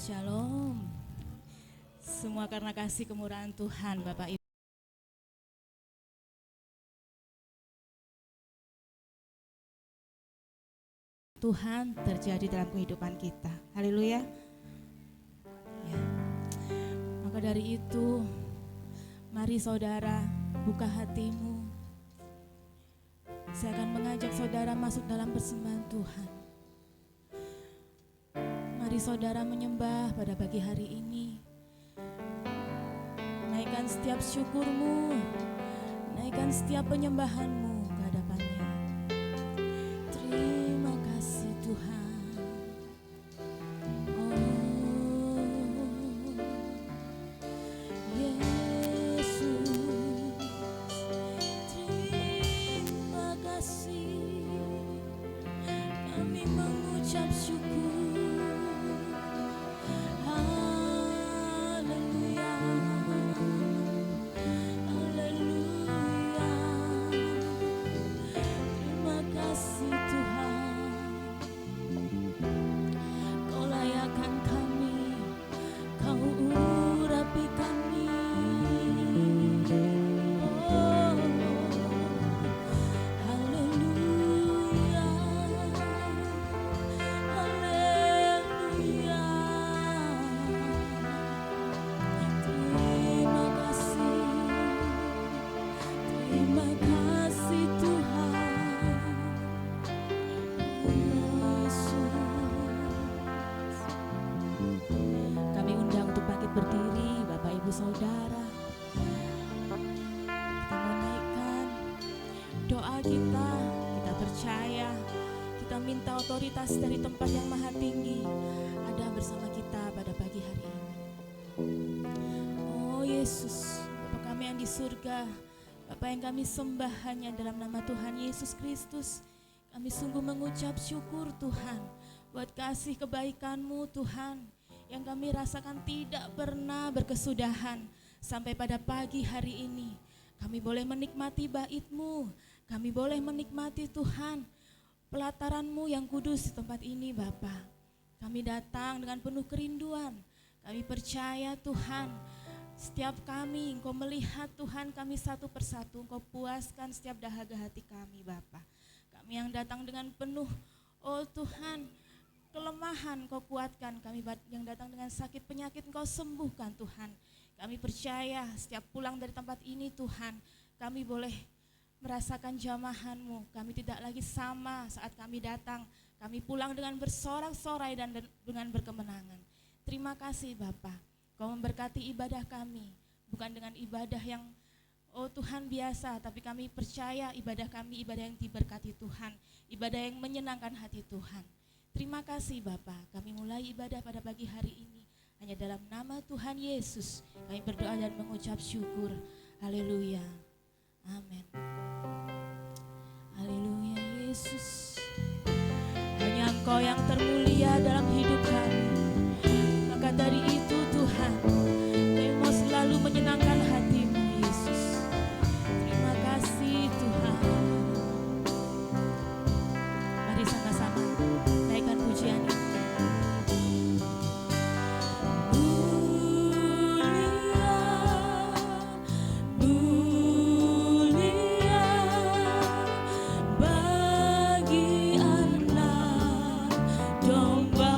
Shalom. Semua karena kasih kemurahan Tuhan, Bapak Ibu. Tuhan terjadi dalam kehidupan kita. Haleluya. Ya. Maka dari itu, mari saudara buka hatimu. Saya akan mengajak saudara masuk dalam persembahan Tuhan. Mari saudara menyembah pada pagi hari ini. Naikkan setiap syukurmu, naikkan setiap penyembahanmu ke hadapannya. Terima kasih Tuhan. Oh Yesus, terima kasih. Kami mengucap syukur. Berdiri Bapak Ibu Saudara, kita mau naikkan doa kita percaya, kita minta otoritas dari tempat yang maha tinggi ada bersama kita pada pagi hari ini. Oh Yesus, Bapa kami yang di surga, Bapa yang kami sembah hanya dalam nama Tuhan Yesus Kristus, kami sungguh mengucap syukur Tuhan buat kasih kebaikan-Mu Tuhan, yang kami rasakan tidak pernah berkesudahan. Sampai pada pagi hari ini kami boleh menikmati bait-Mu, kami boleh menikmati Tuhan pelataran-Mu yang kudus di tempat ini Bapa. Kami datang dengan penuh kerinduan, kami percaya Tuhan setiap kami Engkau melihat Tuhan kami satu persatu, Engkau puaskan setiap dahaga hati kami Bapa. Kami yang datang dengan penuh oh Tuhan kelemahan Kau kuatkan, kami yang datang dengan sakit penyakit Kau sembuhkan Tuhan. Kami percaya setiap pulang dari tempat ini Tuhan, kami boleh merasakan jamahan-Mu. Kami tidak lagi sama saat kami datang, kami pulang dengan bersorak-sorai dan dengan berkemenangan. Terima kasih Bapa, Kau memberkati ibadah kami, bukan dengan ibadah yang oh Tuhan biasa, tapi kami percaya ibadah kami ibadah yang diberkati Tuhan, ibadah yang menyenangkan hati Tuhan. Terima kasih Bapa, kami mulai ibadah pada pagi hari ini hanya dalam nama Tuhan Yesus. Kami berdoa dan mengucap syukur. Haleluya. Amin. Haleluya Yesus. Hanya Engkau yang termulia dalam hidup kami. Maka dari itu Tuhan, kami mau selalu menyenangkan hati-Mu Yesus. Terima kasih Tuhan. Mari sama-sama naikkan pujian ini. Bagi Allah domba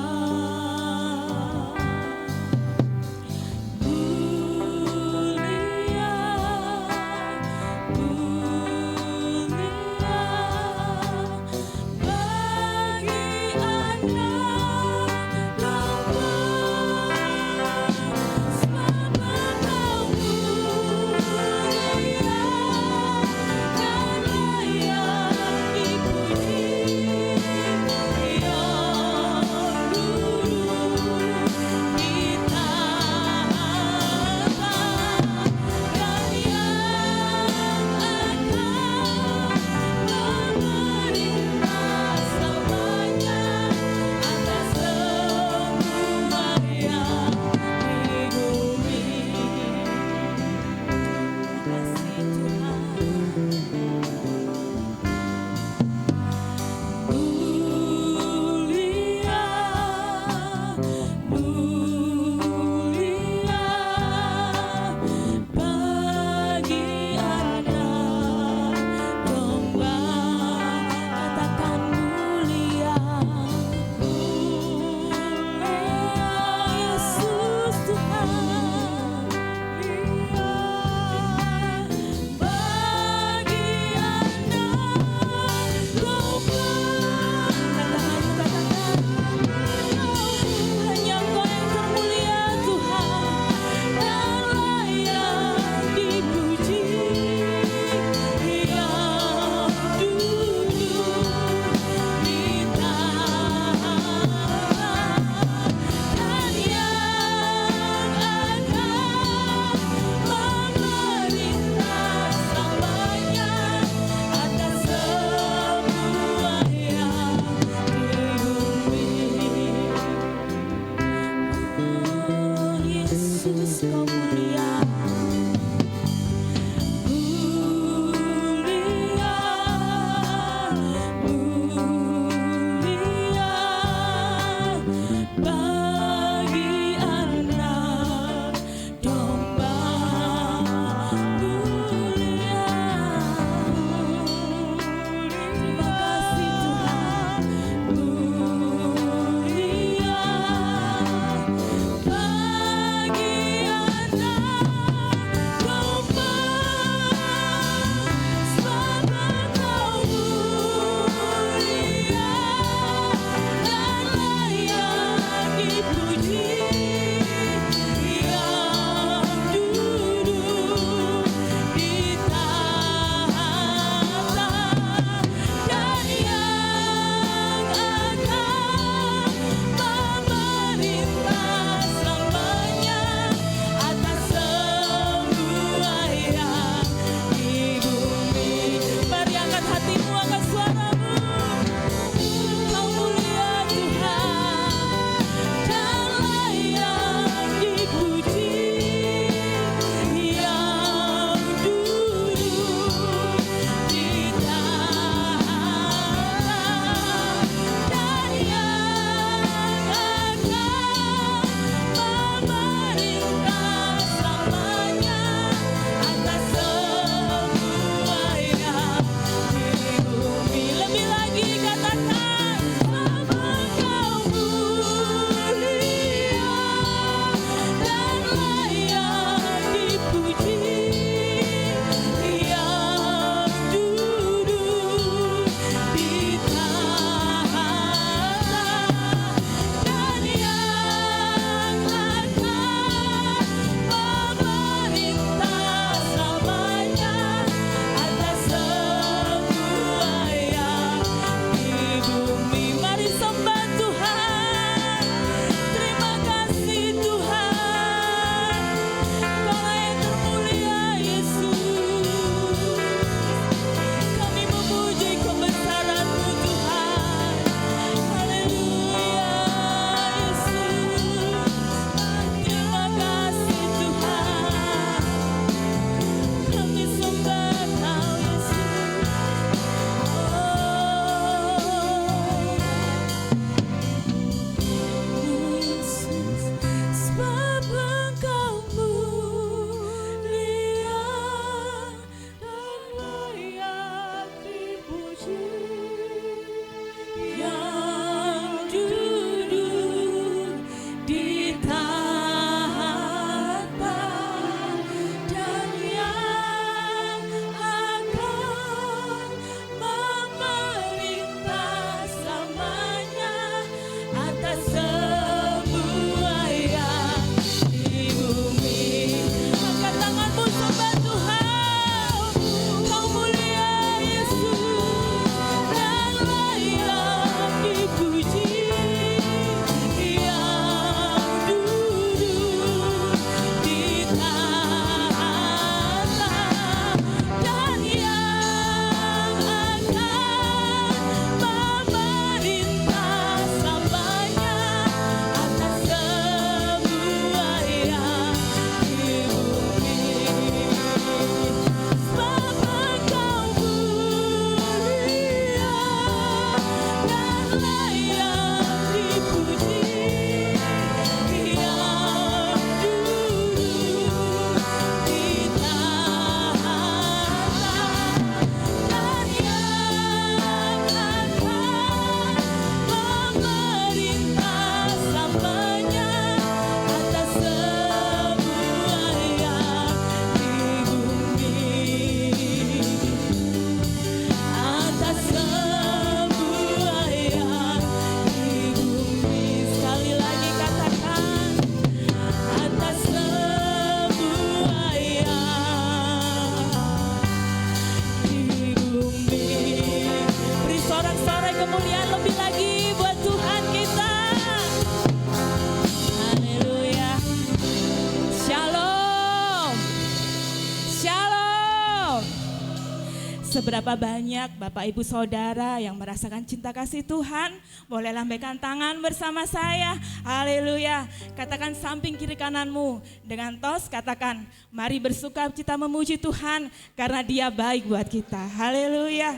berapa banyak Bapak Ibu Saudara yang merasakan cinta kasih Tuhan? Boleh lambaikan tangan bersama saya. Haleluya. Katakan samping kiri kananmu dengan tos, katakan mari bersuka cita memuji Tuhan karena Dia baik buat kita. Haleluya.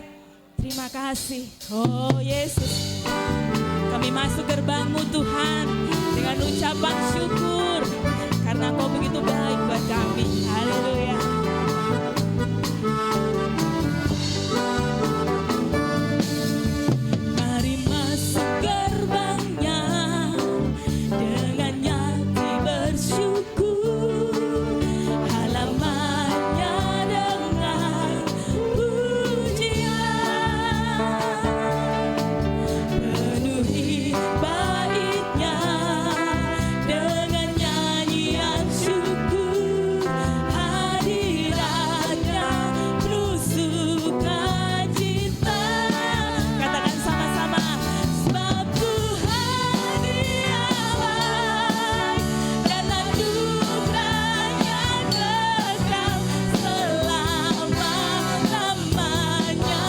Terima kasih. Oh Yesus. Kami masuk gerbang-Mu Tuhan dengan ucapan syukur karena Engkau begitu baik buat kami. Haleluya. Mari masuk gerbang-Nya dengan hati bersyukur, halaman-Nya dengan pujian, penuhi bait-Nya dengan nyanyian syukur, hadirat-Nya penuh sukacita. Katakan sama-sama, sebab Tuhan Dia baik dan anugerah-Nya kekal selama-lamanya.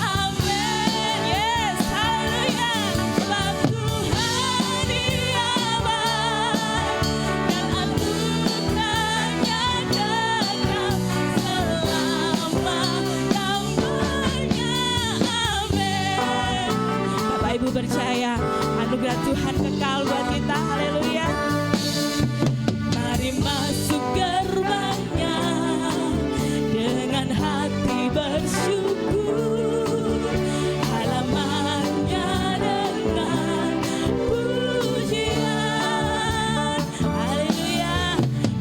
Amin. Yes, haleluya. Sebab Tuhan Dia baik dan anugerah-Nya kekal selama-lamanya. Amin. Bapak Ibu percaya anugerah Tuhan kekal buat kita. Haleluya. Mari masuk gerbang-Nya dengan hati bersyukur, halaman-Nya dengan pujian. Haleluya.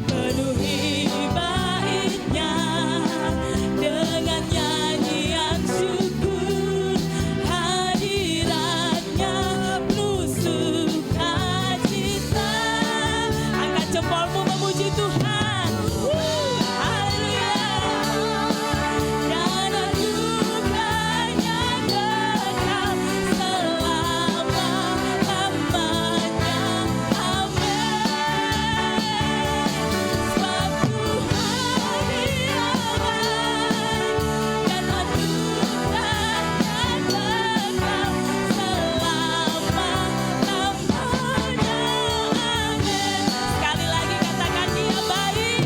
Penuhi bait-Nya dengan nyanyian syukur, hadirat-Nya penuh sukacita. Angkat jempolmu memuji Tuhan. Haleluya. Dan anugerah-Nya kekal selama-lamanya. Amin. Sebab Tuhan Dia baik dan anugerah-Nya kekal selama-lamanya. Amin. Sekali lagi katakan Dia baik.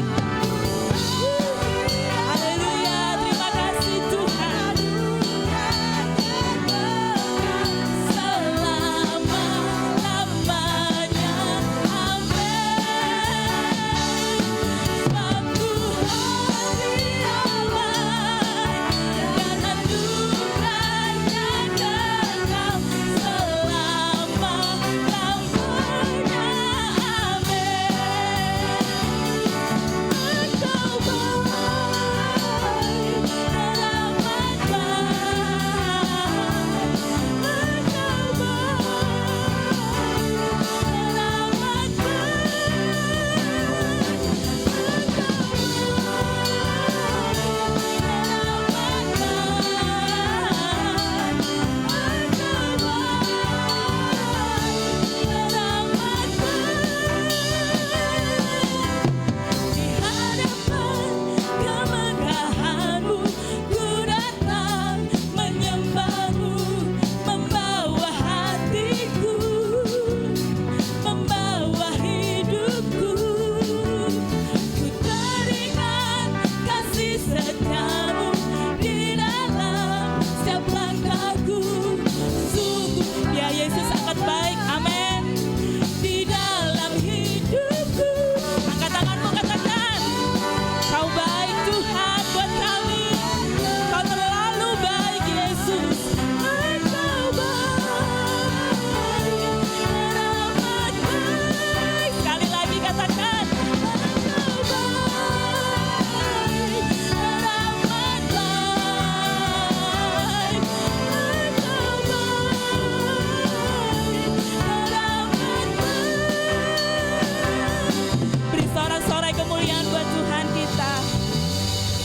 Haleluya. Terima kasih Tuhan. Selama-lamanya. Amin. Sebab Tuhan Dia baik dan anugerah-Nya kekal selama-lamanya. Amin. Engkau baik, teramat baik. Engkau baik, di hadapan kemegahan-Mu ku datang menyembah-Mu, membawa hatiku, membawa hidupku. Ku teringat kasih setia-Mu di dalam setiap langkahku. Sungguh ya Yesus sangat baik. Amin. Di dalam hidupku. Angkat tanganmu, katakan, Kau baik Tuhan buat kami. Kau terlalu baik Yesus. Engkau baik, teramat baik. Sekali lagi katakan, Engkau baik, teramat baik. Engkau baik, teramat baik. Beri sorak-sorai kemuliaan buat Tuhan kita.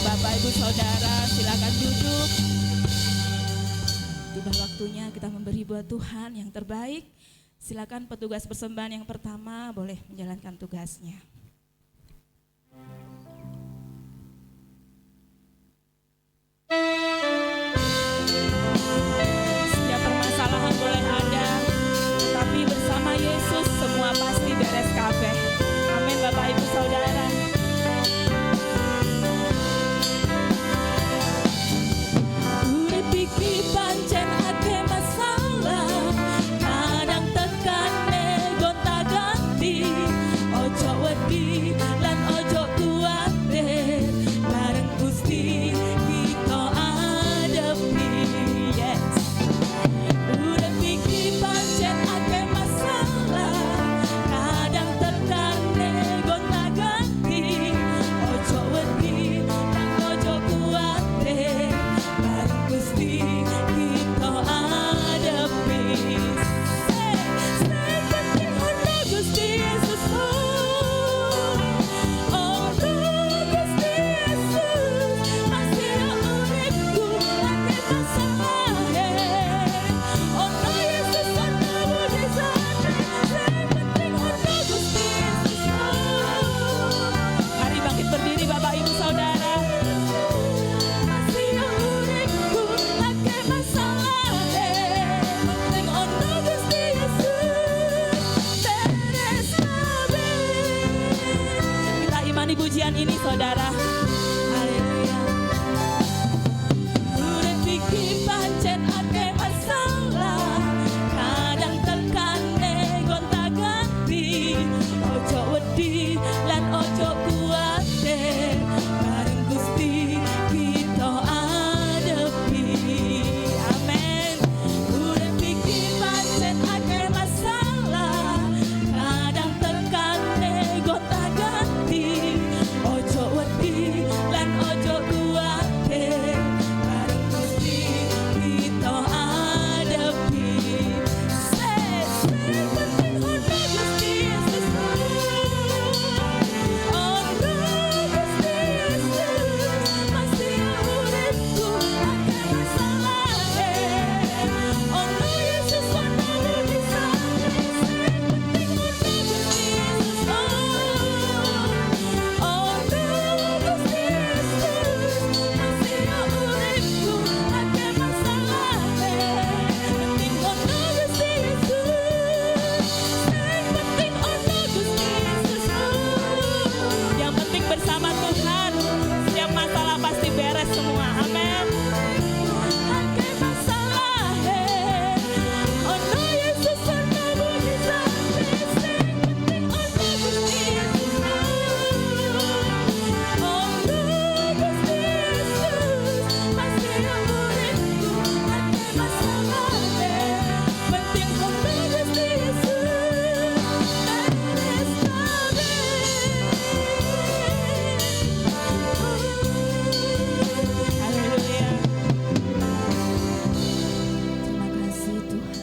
Bapak Ibu Saudara silakan duduk. Tiba waktunya kita memberi buat Tuhan yang terbaik. Silakan petugas persembahan yang pertama boleh menjalankan tugasnya. Thank you. ini saudara. Haleluya. Urip iki pancen akeh masalah, kadang tekane gonta-ganti. Ojo wedi lan ojo kuwatir, bareng Gusti kita adepi. Amin. Urip iki pancen akeh masalah, kadang tekane gonta-ganti. Ojo wedi lan ojo kuwatir, bareng Gusti kita adepi. Penting ono Gusti Yesus. Ono Gusti Yesus, masih uripku akeh masalahe. Ono Yesus ono mujizate. Penting ono Gusti Yesus. Ono Gusti Yesus, masih uripku akeh masalahe. Penting ono Gusti Yesus. Penting ono Gusti Yesus. Yang penting bersama Tuhan, setiap masalah pasti beres semua. Amin. Akeh masalahe, ono Yesus ono mujizate. Penting ono Gusti Yesus. Ono Gusti Yesus, masih uripku akeh masalahe. Penting ono Gusti Yesus. Beres kabeh. Haleluya. Terima kasih Tuhan.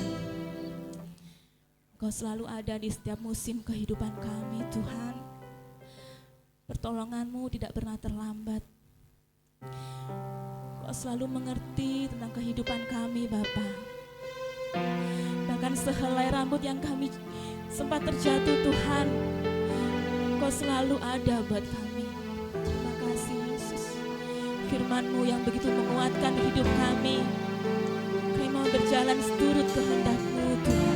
Engkau selalu ada di setiap musim kehidupan kami Tuhan. Pertolongan-Mu tidak pernah terlambat. Engkau selalu mengerti tentang kehidupan kami Bapa. Bahkan sehelai rambut yang kami sempat terjatuh Tuhan, Engkau selalu ada buat kami. Terima kasih Yesus. Firman-Mu yang begitu menguatkan hidup kami. Kami mau berjalan seturut kehendak-Mu Tuhan.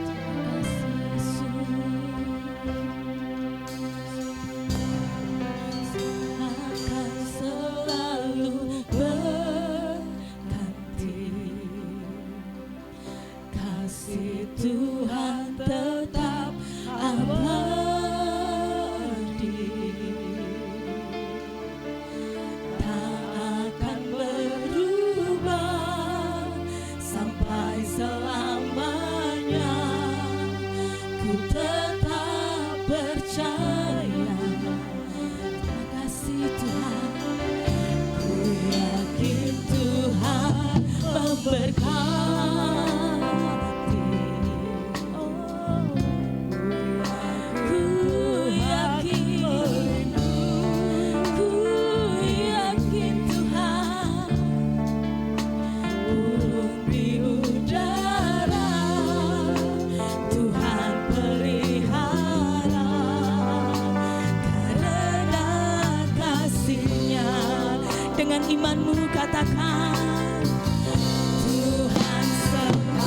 Terima kasih Yesus. Akan selalu berganti, kasih Tuhan tetap abadi, tak akan berubah sampai selamanya. Ku tetap percaya. Terima kasih Tuhan. Ku yakin Tuhan memberkati. Ku yakin Tuhan burung di udara, Tuhan pelihara karena kasih-Nya. Dengan imanmu katakan, Tuhan selalu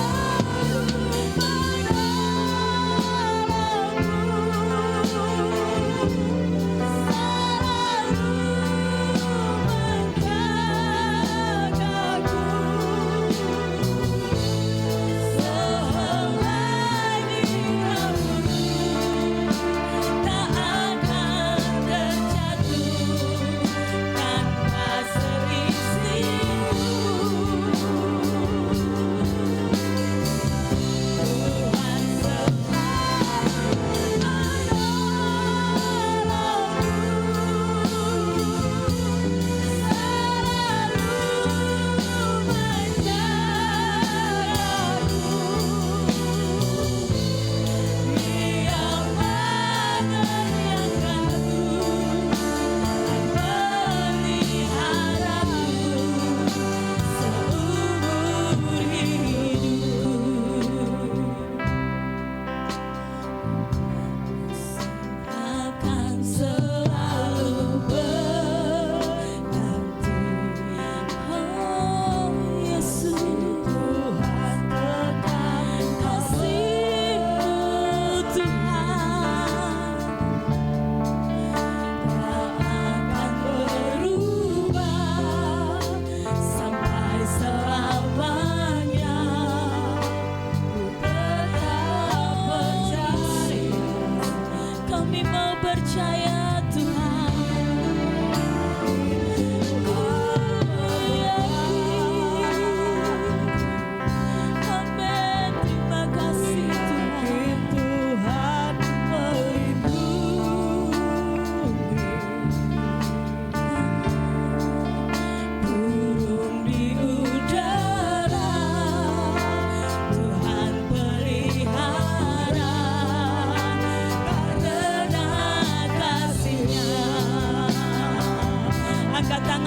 tak akan terjatuh tanpa selisih.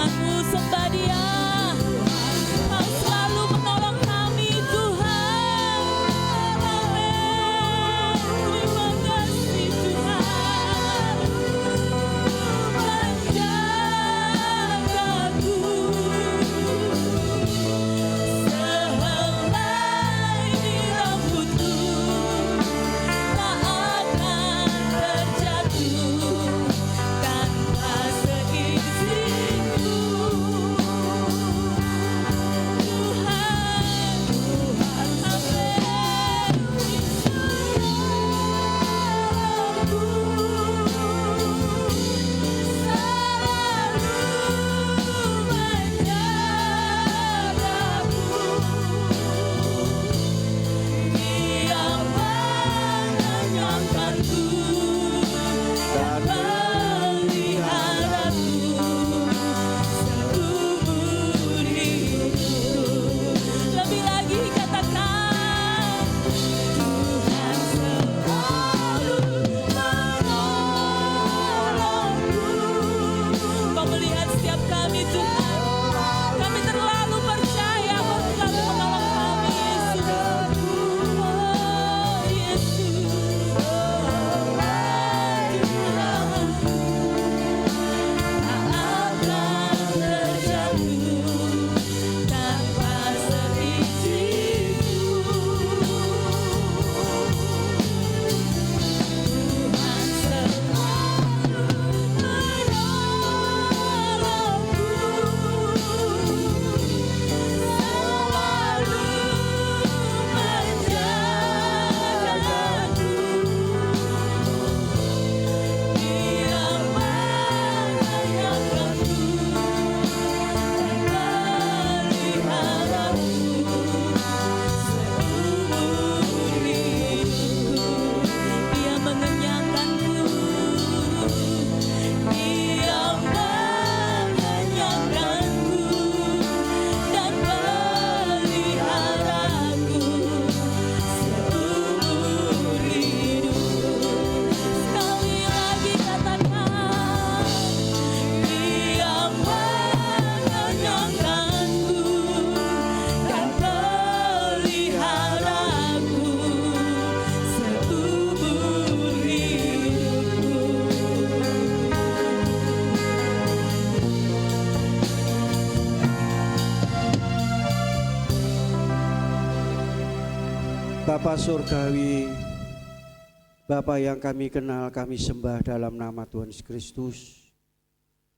padamu, sembah Dia. Kau selalu menolong kami Tuhan. Amin. Terima kasih Tuhan. Menjagaku sehelai di rambutku tak akan terjatuh tanpa seizinku. Tuhan, Tuhan, amin. Lebih lagi katakan, Tuhan selalu menolongku. Kau melihat setiap kami Tuhan, kami terlalu percaya Kau selalu menolong kami Yesus. Oh Yesus, tak akan terjatuh tanpa seizinku. Tuhan selalu menolongku, selalu menjagaku. Dia mengenyangkanku dan meliharaku seumur hidupku. Dia mengenyangkanku, Dia mengenyangkanku dan meliharaku seumur hidupku. Sekali lagi katakan, Dia mengenyangkanku dan meliharaku seumur hidupku. Bapa Surgawi, Bapa yang kami kenal, kami sembah dalam nama Tuhan Yesus Kristus.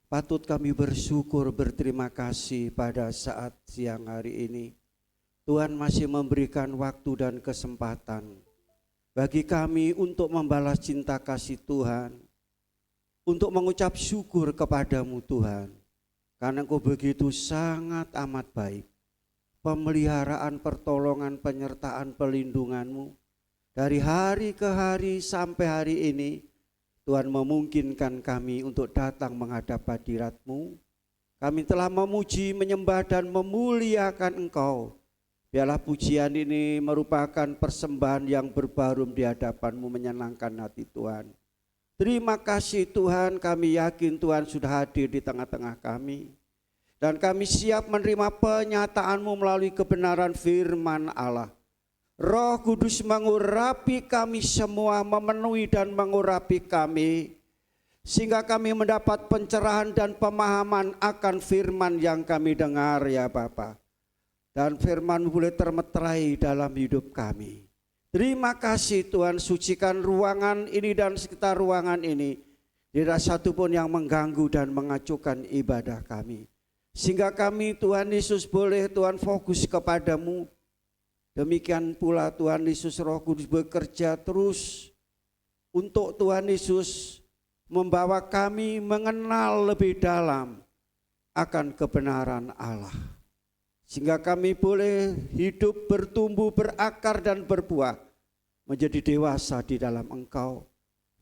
Patut kami bersyukur, berterima kasih pada saat siang hari ini. Tuhan masih memberikan waktu dan kesempatan bagi kami untuk membalas cinta kasih Tuhan, untuk mengucap syukur kepadamu Tuhan, karena Engkau begitu sangat amat baik. Pemeliharaan, pertolongan, penyertaan, pelindungan-Mu dari hari ke hari sampai hari ini, Tuhan memungkinkan kami untuk datang menghadap hadirat-Mu. Kami telah memuji, menyembah dan memuliakan Engkau. Biarlah pujian ini merupakan persembahan yang berbarum di hadapan-Mu, menyenangkan hati Tuhan. Terima kasih Tuhan, kami yakin Tuhan sudah hadir di tengah-tengah kami. Dan kami siap menerima penyataan-Mu melalui kebenaran firman Allah. Roh Kudus mengurapi kami semua, memenuhi dan mengurapi kami, sehingga kami mendapat pencerahan dan pemahaman akan firman yang kami dengar ya Bapa. Dan firman boleh termeterai dalam hidup kami. Terima kasih Tuhan, sucikan ruangan ini dan sekitar ruangan ini. Tidak satu pun yang mengganggu dan mengacuhkan ibadah kami. Sehingga kami Tuhan Yesus boleh Tuhan fokus kepadamu. Demikian pula Tuhan Yesus Roh Kudus bekerja terus untuk Tuhan Yesus membawa kami mengenal lebih dalam akan kebenaran Allah. Sehingga kami boleh hidup, bertumbuh, berakar dan berbuah menjadi dewasa di dalam Engkau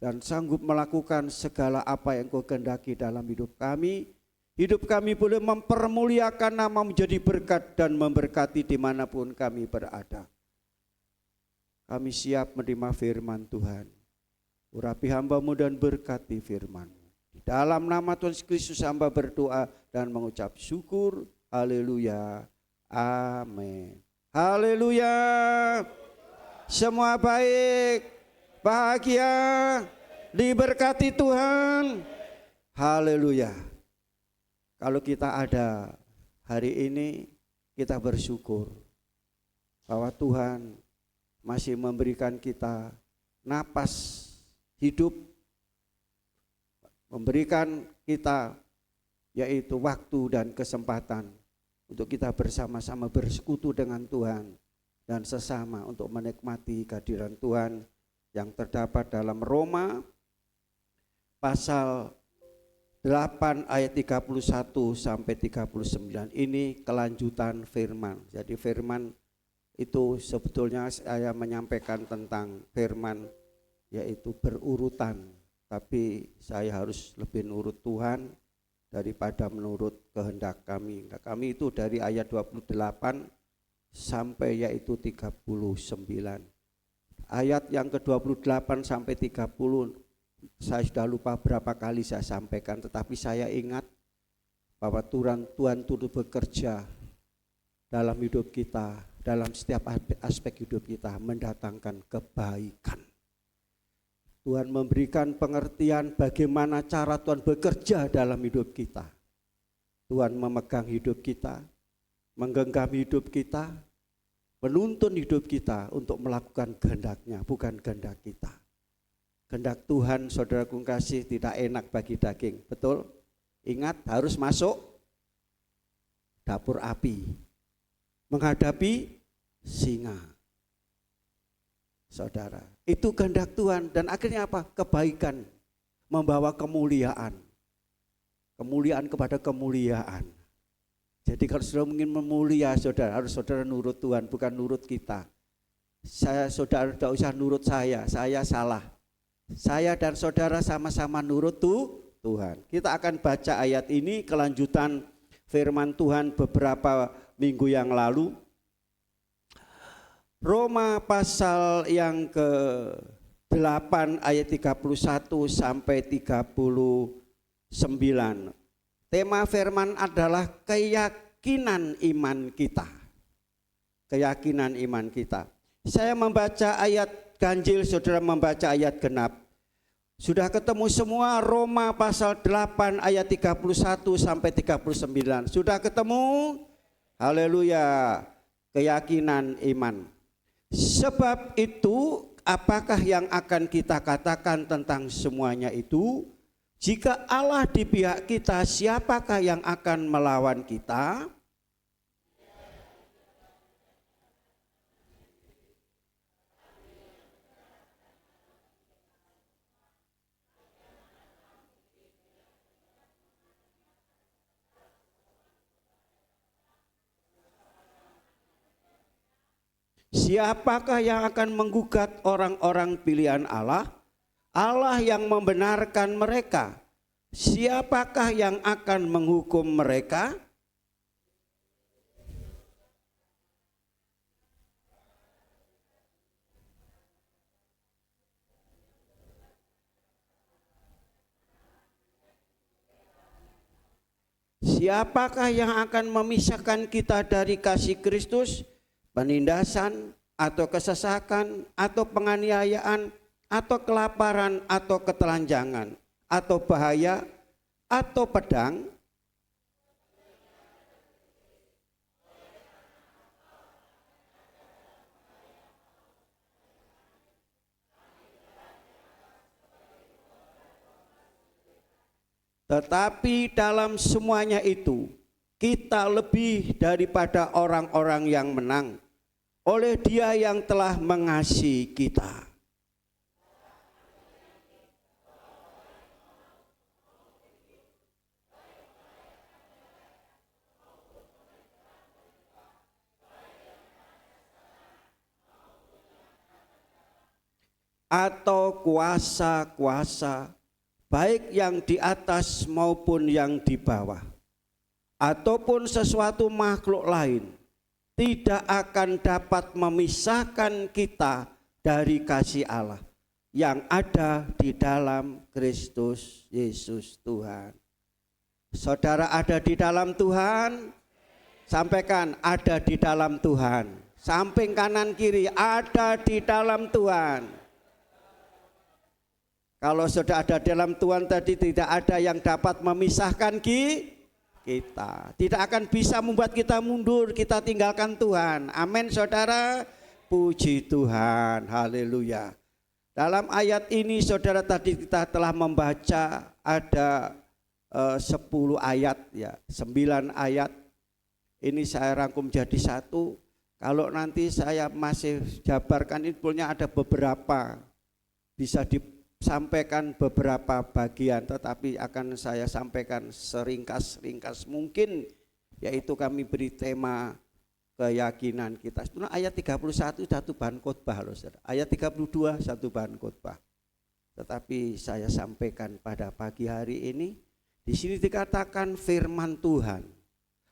dan sanggup melakukan segala apa yang Engkau kehendaki dalam hidup kami. Hidup kami boleh mempermuliakan nama, menjadi berkat dan memberkati dimanapun kami berada. Kami siap menerima firman Tuhan. Urapi hamba-Mu dan berkati firman-Mu. Di Dalam nama Tuhan Yesus Kristus hamba berdoa dan mengucap syukur. Haleluya. Amin. Haleluya. Semua baik, bahagia, diberkati Tuhan. Haleluya. Kalau kita ada hari ini, kita bersyukur bahwa Tuhan masih memberikan kita napas hidup, memberikan kita yaitu waktu dan kesempatan untuk kita bersama-sama bersekutu dengan Tuhan dan sesama untuk menikmati kehadiran Tuhan yang terdapat dalam Roma pasal 8 ayat 31 sampai 39. Ini kelanjutan firman. Jadi firman itu sebetulnya saya menyampaikan tentang firman yaitu berurutan, tapi saya harus lebih nurut Tuhan daripada menurut kehendak kami. Nah, kami itu dari ayat 28 sampai yaitu 39. Ayat yang ke-28 sampai 30 saya sudah lupa berapa kali saya sampaikan, tetapi saya ingat bahwa Tuhan turut bekerja dalam hidup kita, dalam setiap aspek hidup kita, mendatangkan kebaikan. Tuhan memberikan pengertian bagaimana cara Tuhan bekerja dalam hidup kita. Tuhan memegang hidup kita, menggenggam hidup kita, menuntun hidup kita untuk melakukan kehendak-Nya, bukan kehendak kita. Kehendak Tuhan, saudaraku kasih, tidak enak bagi daging, betul? Ingat, harus masuk dapur api, menghadapi singa. Saudara, itu kehendak Tuhan dan akhirnya apa? Kebaikan, membawa kemuliaan. Kemuliaan kepada kemuliaan. Jadi kalau saudara ingin memulia, saudara harus saudara nurut Tuhan, bukan nurut kita. Saudara tidak usah nurut saya salah. Saya dan saudara sama-sama nurut Tuhan. Kita akan baca ayat ini, kelanjutan firman Tuhan beberapa minggu yang lalu. Roma pasal yang ke-8 ayat 31 sampai 39. Tema firman adalah keyakinan iman kita. Keyakinan iman kita. Saya membaca ayat ganjil, saudara membaca ayat genap. Sudah ketemu semua Roma pasal 8 ayat 31 sampai 39. Sudah ketemu? Haleluya. Keyakinan iman. Sebab itu apakah yang akan kita katakan tentang semuanya itu? Jika Allah di pihak kita, siapakah yang akan melawan kita? Siapakah yang akan menggugat orang-orang pilihan Allah? Allah yang membenarkan mereka. Siapakah yang akan menghukum mereka? Siapakah yang akan memisahkan kita dari kasih Kristus? Penindasan atau kesesakan atau penganiayaan atau kelaparan atau ketelanjangan atau bahaya atau pedang? Tetapi dalam semuanya itu kita lebih daripada orang-orang yang menang oleh Dia yang telah mengasihi kita. Atau kuasa-kuasa, baik yang di atas maupun yang di bawah, ataupun sesuatu makhluk lain, tidak akan dapat memisahkan kita dari kasih Allah yang ada di dalam Kristus Yesus Tuhan. Saudara ada di dalam Tuhan? Sampaikan, ada di dalam Tuhan. Samping kanan kiri, ada di dalam Tuhan. Kalau sudah ada dalam Tuhan tadi, tidak ada yang dapat memisahkan kita. Tidak akan bisa membuat kita mundur, kita tinggalkan Tuhan. Amin saudara, puji Tuhan, haleluya. Dalam ayat ini saudara, tadi kita telah membaca ada 10 ayat ya, 9 ayat. Ini saya rangkum jadi satu. Kalau nanti saya masih jabarkan, ini punya ada beberapa, bisa disampaikan beberapa bagian, tetapi akan saya sampaikan seringkas mungkin, yaitu kami beri tema keyakinan kita. Sebenarnya ayat 31 satu bahan khotbah loh, saudara. Ayat 32 satu bahan khotbah. Tetapi saya sampaikan pada pagi hari ini, di sini dikatakan firman Tuhan.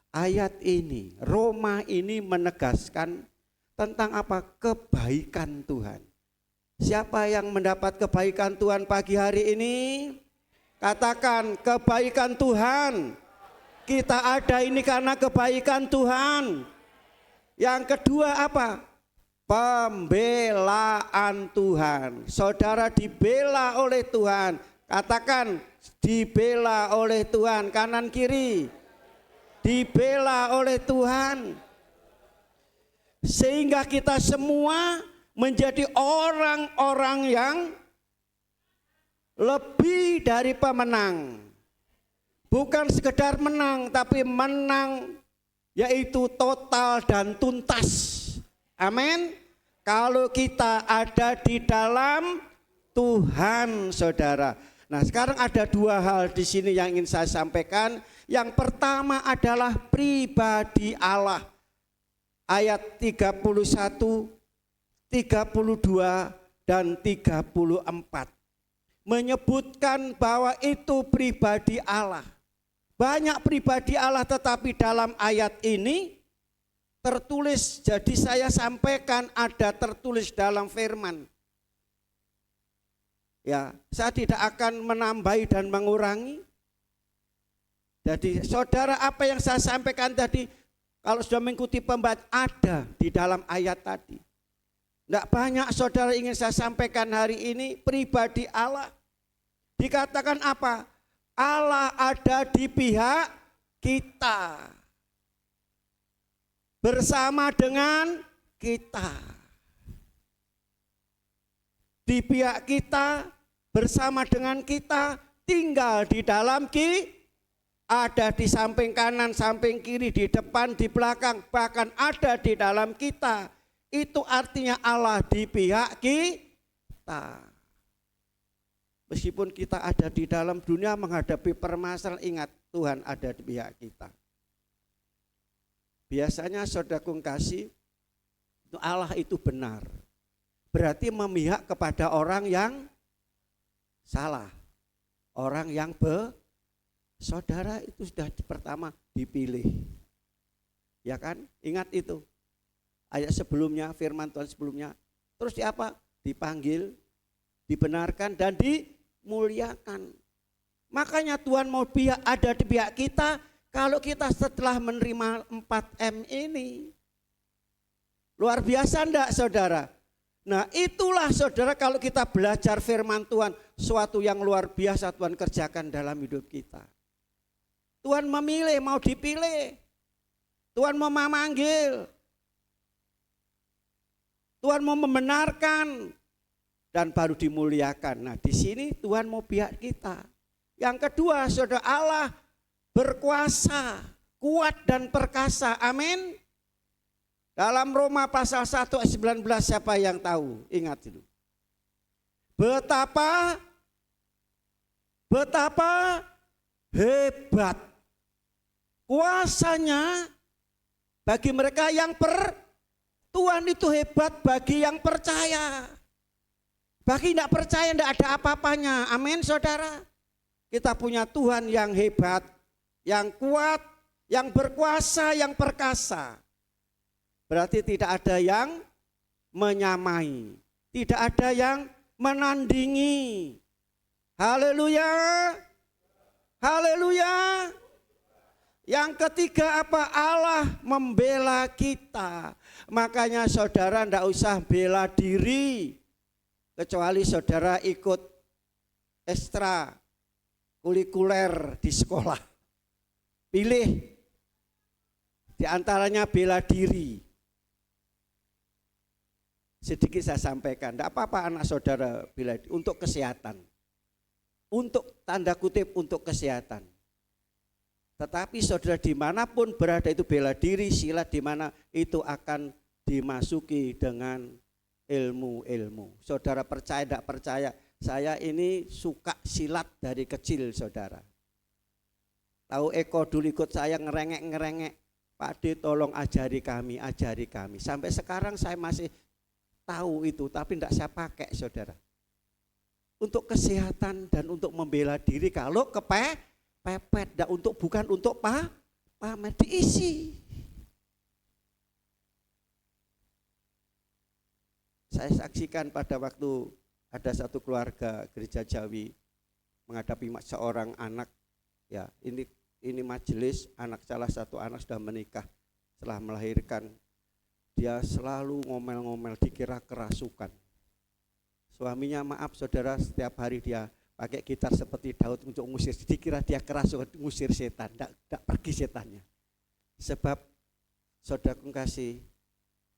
Ayat ini, Roma ini menegaskan tentang apa? Kebaikan Tuhan. Siapa yang mendapat kebaikan Tuhan pagi hari ini? Katakan kebaikan Tuhan. Kita ada ini karena kebaikan Tuhan. Yang kedua apa? Pembelaan Tuhan. Saudara dibela oleh Tuhan. Katakan dibela oleh Tuhan, kanan kiri. Dibela oleh Tuhan. Sehingga kita semua menjadi orang-orang yang lebih dari pemenang. Bukan sekedar menang, tapi menang yaitu total dan tuntas. Amin. Kalau kita ada di dalam Tuhan, saudara. Nah, sekarang ada 2 hal di sini yang ingin saya sampaikan. Yang pertama adalah pribadi Allah. Ayat 31, 32 dan 34 menyebutkan bahwa itu pribadi Allah. Banyak pribadi Allah, tetapi dalam ayat ini tertulis, jadi saya sampaikan ada tertulis dalam firman. Ya, saya tidak akan menambahi dan mengurangi. Jadi saudara, apa yang saya sampaikan tadi, kalau sudah mengikuti pembacaan, ada di dalam ayat tadi. Tidak banyak saudara ingin saya sampaikan hari ini, pribadi Allah. Dikatakan apa? Allah ada di pihak kita. Bersama dengan kita. Di pihak kita, bersama dengan kita, tinggal di dalam ada di samping kanan, samping kiri, di depan, di belakang, bahkan ada di dalam kita. Itu artinya Allah di pihak kita. Meskipun kita ada di dalam dunia menghadapi permasalahan, ingat Tuhan ada di pihak kita. Biasanya saudara kasih, Allah itu benar. Berarti memihak kepada orang yang salah. Orang yang saudara itu sudah pertama dipilih. Ya kan? Ingat itu. Ayat sebelumnya, firman Tuhan sebelumnya. Terus apa? Dipanggil, dibenarkan dan dimuliakan. Makanya Tuhan mau ada di pihak kita kalau kita setelah menerima 4M ini. Luar biasa enggak saudara? Nah itulah saudara, kalau kita belajar firman Tuhan, suatu yang luar biasa Tuhan kerjakan dalam hidup kita. Tuhan memilih, mau dipilih. Tuhan mau memanggil. Tuhan mau membenarkan dan baru dimuliakan. Nah di sini Tuhan mau pihak kita. Yang kedua saudara, Allah berkuasa, kuat dan perkasa. Amin. Dalam Roma pasal 1 ayat 19, siapa yang tahu? Ingat dulu. Betapa hebat kuasanya bagi mereka yang Tuhan itu hebat bagi yang percaya. Bagi yang tidak percaya tidak ada apa-apanya. Amin saudara. Kita punya Tuhan yang hebat, yang kuat, yang berkuasa, yang perkasa. Berarti tidak ada yang menyamai, tidak ada yang menandingi. Haleluya. Haleluya. Yang ketiga apa? Allah membela kita. Makanya saudara ndak usah bela diri. Kecuali saudara ikut ekstra kulikuler di sekolah. Pilih di antaranya bela diri. Sedikit saya sampaikan, tidak apa-apa anak saudara bela diri untuk kesehatan. Untuk tanda kutip untuk kesehatan. Tetapi saudara dimanapun berada itu bela diri, silat dimana itu akan dimasuki dengan ilmu-ilmu. Saudara percaya tidak percaya, saya ini suka silat dari kecil saudara. Tahu Eko dulu ikut saya ngerengek-ngerengek, Pak D tolong ajari kami. Sampai sekarang saya masih tahu itu, tapi tidak saya pakai saudara. Untuk kesehatan dan untuk membela diri kalau kepepet, bukan untuk pamer, diisi. Saya saksikan pada waktu ada satu keluarga gereja Jawi menghadapi seorang anak, ya ini majelis anak, salah satu anak sudah menikah setelah melahirkan, dia selalu ngomel-ngomel, dikira kerasukan. Suaminya maaf saudara, setiap hari dia pakai gitar seperti Daud untuk ngusir, dikira dia kerasukan, ngusir setan, tidak pergi setannya. Sebab saudara kasih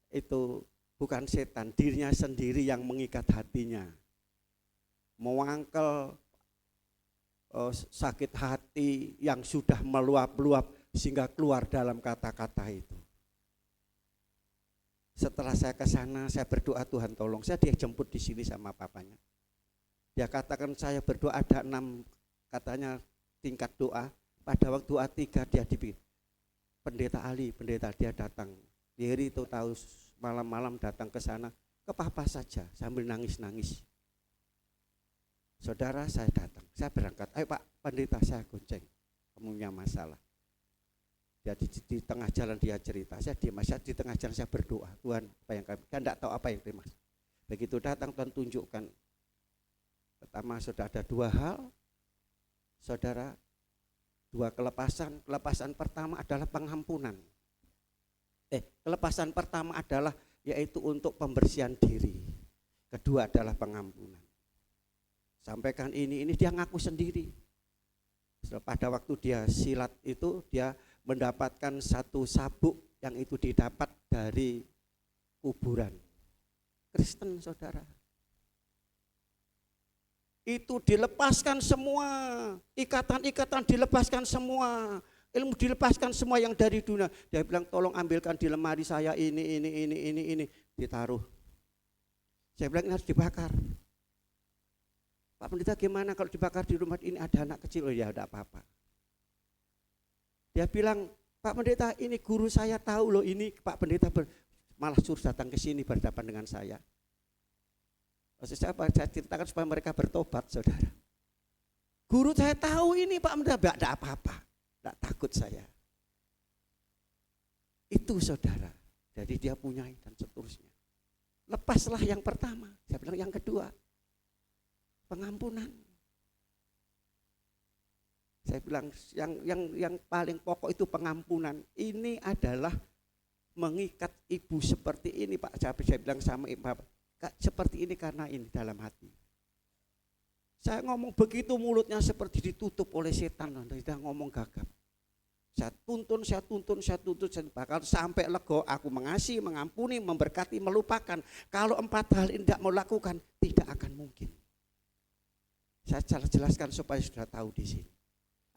itu bukan setan, dirinya sendiri yang mengikat hatinya. Mewangkel sakit hati yang sudah meluap-luap sehingga keluar dalam kata-kata itu. Setelah saya ke sana, saya berdoa, Tuhan tolong, saya dia jemput di sini sama papanya. Dia katakan saya berdoa ada 6 katanya tingkat doa. Pada waktu doa 3 dia dipikir. Pendeta Ali, pendeta dia datang. Diri itu tahu malam-malam datang ke sana, ke papa saja sambil nangis-nangis. Saudara saya datang, saya berangkat, ayo Pak pendeta saya gonceng, kamu punya masalah. Dia di tengah jalan dia cerita, saya diam, saya di tengah jalan saya berdoa, Tuhan apa yang kami, kan tidak tahu apa yang terima. Begitu datang Tuhan tunjukkan. Pertama sudah ada 2 hal, saudara, 2 kelepasan. Kelepasan pertama adalah pengampunan. Kelepasan pertama adalah yaitu untuk pembersihan diri. Kedua adalah pengampunan. Sampaikan ini dia ngaku sendiri. Pada waktu dia silat itu dia mendapatkan satu sabuk yang itu didapat dari kuburan Kristen saudara. Itu dilepaskan semua, ikatan-ikatan dilepaskan semua, ilmu dilepaskan semua yang dari dunia. Dia bilang tolong ambilkan di lemari saya ini, ditaruh. Saya bilang ini harus dibakar. Pak pendeta gimana kalau dibakar di rumah ini ada anak kecil? Oh ya tidak apa-apa. Dia bilang, Pak pendeta ini guru saya tahu loh ini Pak pendeta malah suruh datang ke sini berhadapan dengan saya. Saya ceritakan supaya mereka bertobat saudara. Guru saya tahu ini Pak pendeta, tidak apa-apa, tidak takut saya. Itu saudara, jadi dia punya dan seterusnya. Lepaslah yang pertama, saya bilang yang kedua, pengampunan. Saya bilang yang paling pokok itu pengampunan. Ini adalah mengikat ibu seperti ini Pak. Saya bilang sama ibu, seperti ini karena ini dalam hati. Saya ngomong begitu mulutnya seperti ditutup oleh setan. Dia ngomong gagap. Saya tuntun, bakal sampai lego. Aku mengasihi, mengampuni, memberkati, melupakan. Kalau 4 hal ini tidak mau lakukan, tidak akan mungkin. Saya jelaskan supaya sudah tahu di sini.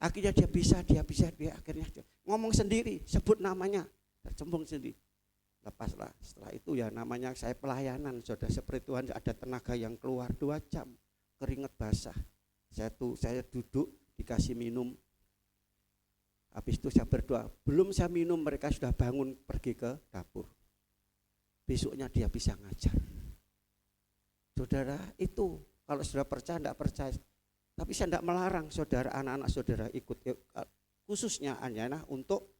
Akhirnya dia akhirnya ngomong sendiri, sebut namanya, tercembung sendiri. Lepaslah. Setelah itu ya namanya saya pelayanan, saudara, seperti Tuhan ada tenaga yang keluar 2 jam, keringat basah. Saya duduk dikasih minum. Habis itu saya berdoa. Belum saya minum mereka sudah bangun pergi ke dapur. Besoknya dia bisa ngajar. Saudara itu kalau sudah percaya tidak percaya. Tapi saya tidak melarang saudara, anak-anak saudara ikut, khususnya Anyana untuk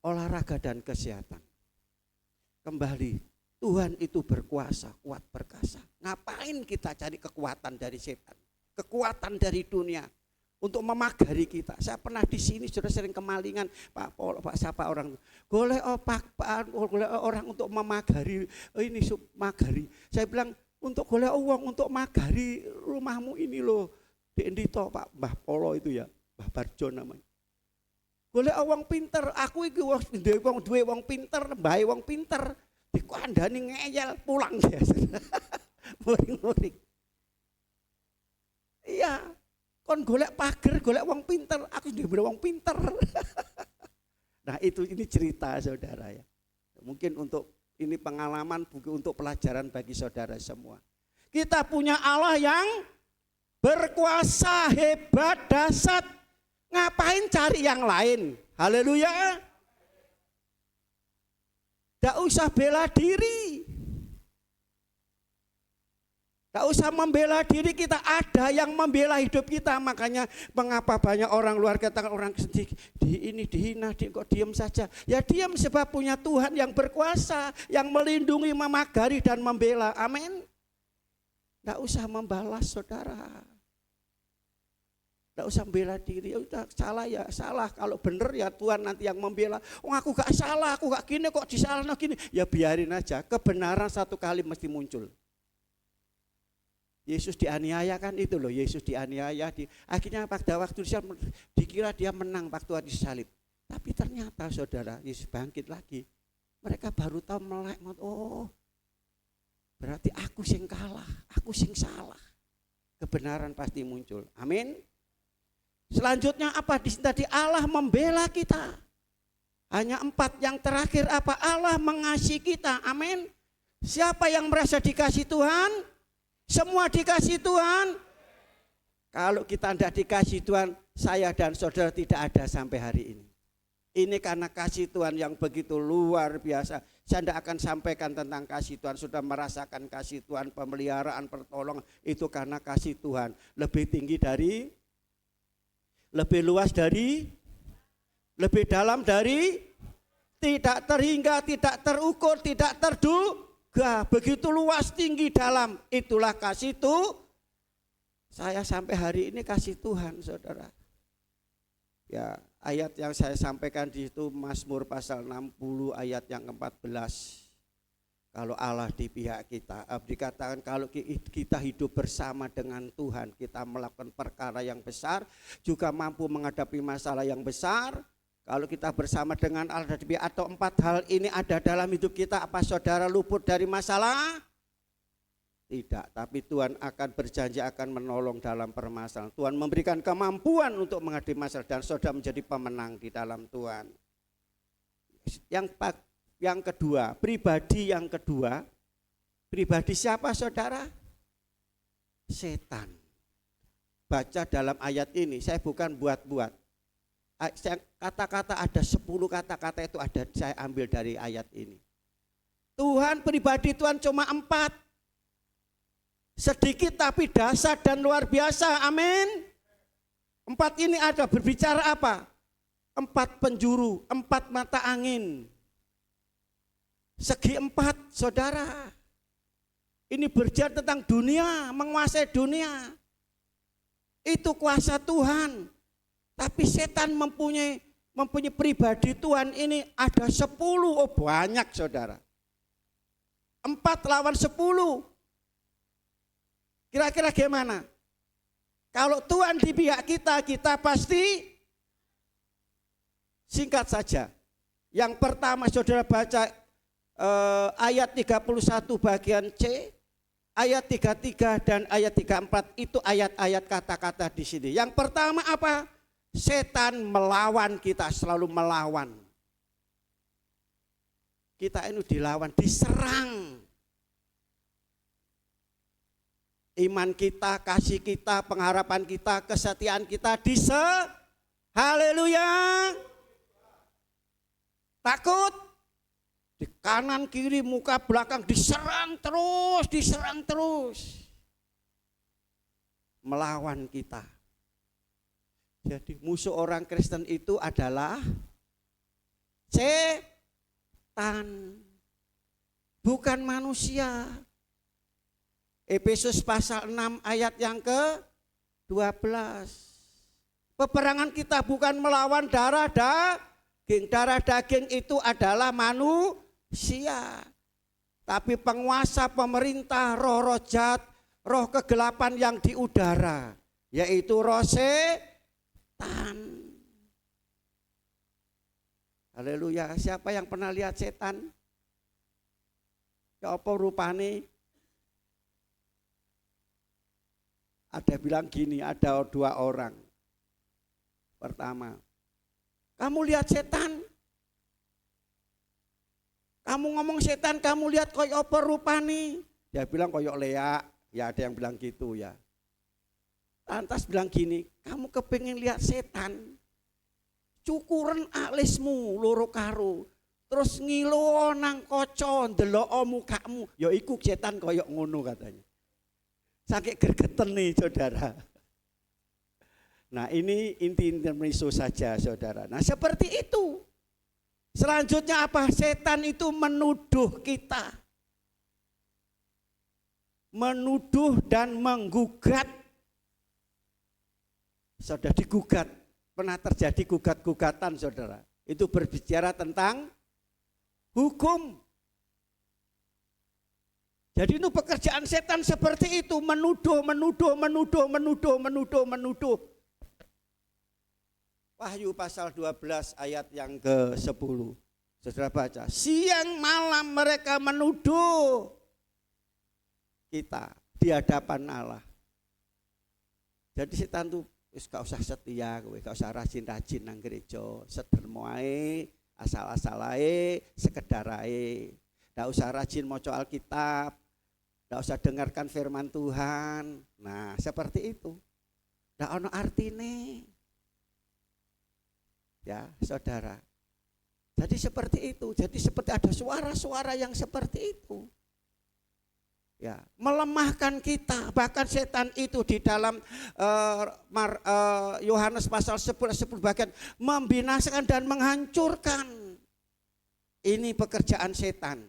olahraga dan kesehatan. Kembali, Tuhan itu berkuasa, kuat, perkasa. Ngapain kita cari kekuatan dari setan, kekuatan dari dunia untuk memagari kita? Saya pernah di sini sudah sering kemalingan, Pak Polo, Pak siapa orang, golek orang untuk memagari ini magari. Saya bilang untuk golek uang untuk magari rumahmu ini loh, di Endito Pak Mbah Polo itu ya, Mbah Barjo namanya. Golek wong pinter, aku iki duwe wong pinter, mbahe wong pinter, dikandani ngeyel pulang dia. Muring-muring. Iya, kon golek pager, golek wong pinter, aku duwe wong pinter. Nah, ini cerita saudara ya. Mungkin untuk ini pengalaman, buku untuk pelajaran bagi saudara semua. Kita punya Allah yang berkuasa, hebat, dahsyat. Ngapain cari yang lain? Haleluya. Tidak usah bela diri. Tidak usah membela diri, kita ada yang membela hidup kita. Makanya mengapa banyak orang luar katakan orang sedih, dihina, kok diam saja. Ya diam sebab punya Tuhan yang berkuasa, yang melindungi, memagari dan membela. Amin. Tidak usah membalas saudara. Tidak usah membela diri, ya udah salah ya salah, kalau benar ya Tuhan nanti yang membela. Oh aku gak salah, aku gak gini kok disalahkan gini. Ya biarin aja, kebenaran satu kali mesti muncul. Yesus dianiaya kan itu loh, Yesus dianiaya. Akhirnya pada waktu dikira dia menang waktu disalib. Tapi ternyata saudara, Yesus bangkit lagi. Mereka baru tahu melek, oh berarti aku sing kalah, aku sing salah. Kebenaran pasti muncul, amin. Selanjutnya apa? Tadi Allah membela kita. Hanya 4 yang terakhir apa? Allah mengasihi kita. Amin. Siapa yang merasa dikasih Tuhan? Semua dikasih Tuhan. Kalau kita tidak dikasih Tuhan, saya dan saudara tidak ada sampai hari ini. Ini karena kasih Tuhan yang begitu luar biasa. Saya tidak akan sampaikan tentang kasih Tuhan. Sudah merasakan kasih Tuhan, pemeliharaan, pertolongan. Itu karena kasih Tuhan. Lebih tinggi dari, lebih luas dari, lebih dalam dari, tidak terhingga, tidak terukur, tidak terduga. Begitu luas, tinggi, dalam. Itulah kasih Tuhan. Saya sampai hari ini kasih Tuhan, saudara. Ya, ayat yang saya sampaikan di situ Mazmur pasal 60 ayat yang ke-14. Kalau Allah di pihak kita, dikatakan kalau kita hidup bersama dengan Tuhan, kita melakukan perkara yang besar, juga mampu menghadapi masalah yang besar. Kalau kita bersama dengan Allah di pihak, atau 4 hal ini ada dalam hidup kita, apa saudara luput dari masalah? Tidak, tapi Tuhan akan berjanji akan menolong dalam permasalahan. Tuhan memberikan kemampuan untuk menghadapi masalah dan saudara menjadi pemenang di dalam Tuhan. Yang kedua, pribadi yang kedua, pribadi siapa saudara? Setan. Baca dalam ayat ini, saya bukan buat-buat. Kata-kata ada 10 kata-kata itu ada saya ambil dari ayat ini. Tuhan, pribadi Tuhan cuma 4. Sedikit tapi dahsyat dan luar biasa, amin. 4 ini ada berbicara apa? 4 penjuru, 4 mata angin. Segi 4 saudara. Ini berbicara tentang dunia, menguasai dunia. Itu kuasa Tuhan. Tapi setan mempunyai pribadi Tuhan ini ada 10, oh banyak saudara. 4 lawan 10. Kira-kira gimana? Kalau Tuhan di pihak kita, kita pasti singkat saja. Yang pertama saudara baca ayat 31 bagian C, ayat 33 dan ayat 34 itu ayat-ayat kata-kata di sini. Yang pertama apa? Setan melawan kita, selalu melawan. Kita ini dilawan, diserang. Iman kita, kasih kita, pengharapan kita, kesetiaan kita haleluya. Takut? Di kanan, kiri, muka, belakang diserang terus. Melawan kita. Jadi musuh orang Kristen itu adalah setan. Bukan manusia. Efesus pasal 6 ayat yang ke-12. Peperangan kita bukan melawan darah daging. Darah daging itu adalah manusia. Tapi penguasa, pemerintah, roh-roh jahat, roh kegelapan yang di udara, yaitu roh setan. Haleluya. Siapa yang pernah lihat setan? Ya apa rupane? Ada bilang gini, ada 2 orang. Pertama, kamu lihat setan? Kamu ngomong setan, kamu lihat koyok apa rupane? Dia bilang koyok leak, ya ada yang bilang gitu ya. Lantas bilang gini, kamu kepingin lihat setan? Cukuren alismu loro karo. Terus ngilo nang kaca ndelok mukamu, ya iku setan koyok ngono katanya. Saking gregeten nih saudara. Nah ini inti-intermezzo saja saudara. Nah seperti itu. Selanjutnya apa? Setan itu menuduh kita. Menuduh dan menggugat. Saudara digugat. Pernah terjadi gugat-gugatan saudara. Itu berbicara tentang hukum. Jadi itu pekerjaan setan seperti itu. Menuduh. Wahyu pasal 12 ayat yang ke-10. Saudara baca. Siang malam mereka menuduh kita di hadapan Allah. Jadi setan itu gak usah setia, gak usah rajin-rajin nang gereja, sedermo ae, asal-asal ae, sekedar ae. Gak usah rajin maca Alkitab, gak usah dengarkan firman Tuhan. Nah, seperti itu. Gak ono artine. Ya, saudara. Jadi seperti itu. Jadi seperti ada suara-suara yang seperti itu. Ya, melemahkan kita. Bahkan setan itu di dalam Yohanes pasal 10 bagian membinasakan dan menghancurkan. Ini pekerjaan setan.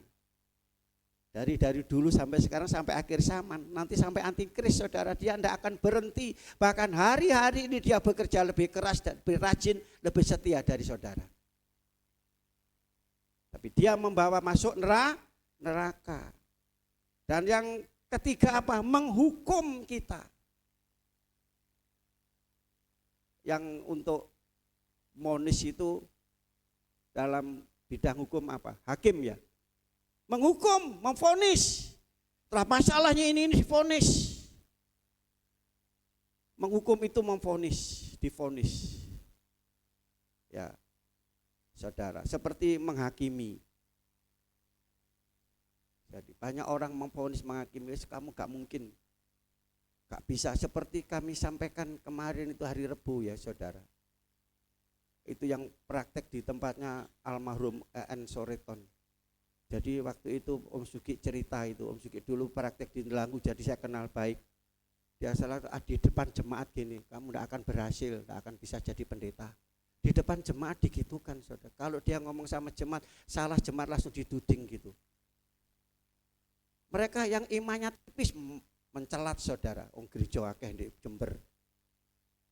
Dari dulu sampai sekarang sampai akhir zaman, nanti sampai antikris saudara, dia tidak akan berhenti. Bahkan hari-hari ini dia bekerja lebih keras dan lebih rajin, lebih setia dari saudara. Tapi dia membawa masuk neraka. Dan yang ketiga apa? Menghukum kita. Yang untuk monis itu dalam bidang hukum apa? Hakim ya. Menghukum, memvonis. Setelah masalahnya ini divonis. Menghukum itu memvonis, divonis. Ya, saudara, seperti menghakimi. Jadi banyak orang memvonis, menghakimi, kamu gak mungkin, gak bisa. Seperti kami sampaikan kemarin itu hari Rebu ya saudara. Itu yang praktek di tempatnya almarhum E.N. Soreton. Jadi waktu itu Om Sugi cerita itu, Om Sugi dulu praktek di Delanggu, jadi saya kenal baik. Dia salah di depan jemaat gini, kamu tidak akan berhasil, tidak akan bisa jadi pendeta. Di depan jemaat digitukan saudara. Kalau dia ngomong sama jemaat, salah jemaat langsung dituding gitu. Mereka yang imannya tipis mencelat saudara, gereja akeh di Jember.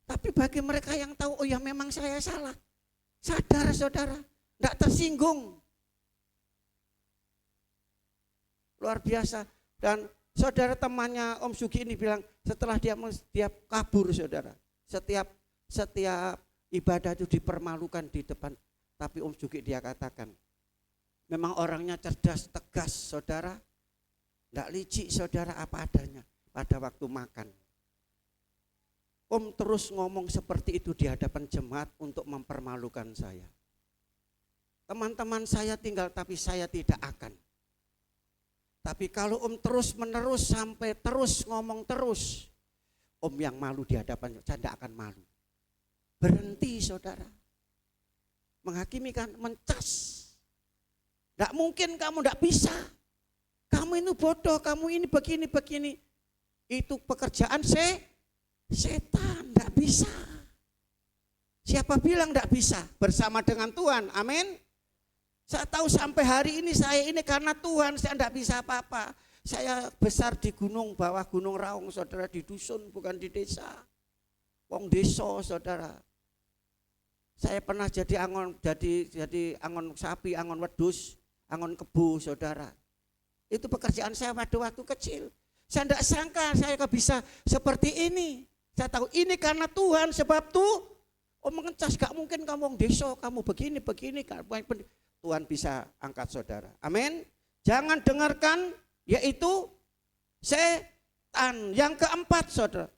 Tapi bagi mereka yang tahu, oh ya memang saya salah, sadar saudara, tidak tersinggung. Luar biasa. Dan saudara temannya Om Sugi ini bilang setelah dia kabur saudara, setiap ibadah itu dipermalukan di depan. Tapi Om Sugi dia katakan memang orangnya cerdas, tegas saudara, tidak licik saudara, apa adanya pada waktu makan. Om terus ngomong seperti itu di hadapan jemaat untuk mempermalukan saya. Teman-teman saya tinggal tapi saya tidak akan. Tapi kalau Om terus menerus sampai terus ngomong terus, Om yang malu di hadapan, saya tidak akan malu. Berhenti saudara. Menghakimi kan, mencas. Tidak mungkin kamu tidak bisa. Kamu ini bodoh, kamu ini begini. Itu pekerjaan setan, tidak bisa. Siapa bilang tidak bisa? Bersama dengan Tuhan, amin. Saya tahu sampai hari ini saya ini karena Tuhan saya tidak bisa apa-apa. Saya besar di gunung, bawah Gunung Raung, saudara, di dusun, bukan di desa. Wong desa, saudara. Saya pernah jadi angon sapi, angon wedhus, angon kebu, saudara. Itu pekerjaan saya pada waktu kecil. Saya tidak sangka saya bisa seperti ini. Saya tahu ini karena Tuhan, sebab tuh mengecas, gak mungkin kamu wong desa, kamu begini. Tuhan bisa angkat saudara. Amin. Jangan dengarkan, yaitu setan. Yang keempat, saudara,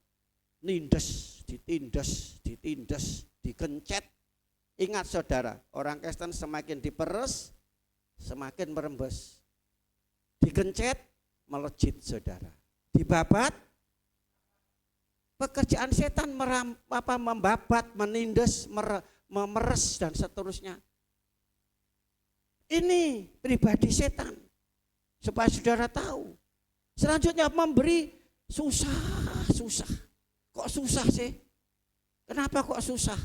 ditindas, dikencet. Ingat saudara, orang Kristen semakin diperes, semakin merembes. Dikencet, melejit saudara. Dibabat, pekerjaan setan membabat, menindas, memeres dan seterusnya. Ini pribadi setan. Supaya saudara tahu. Selanjutnya memberi susah. Kok susah sih? Kenapa kok susah?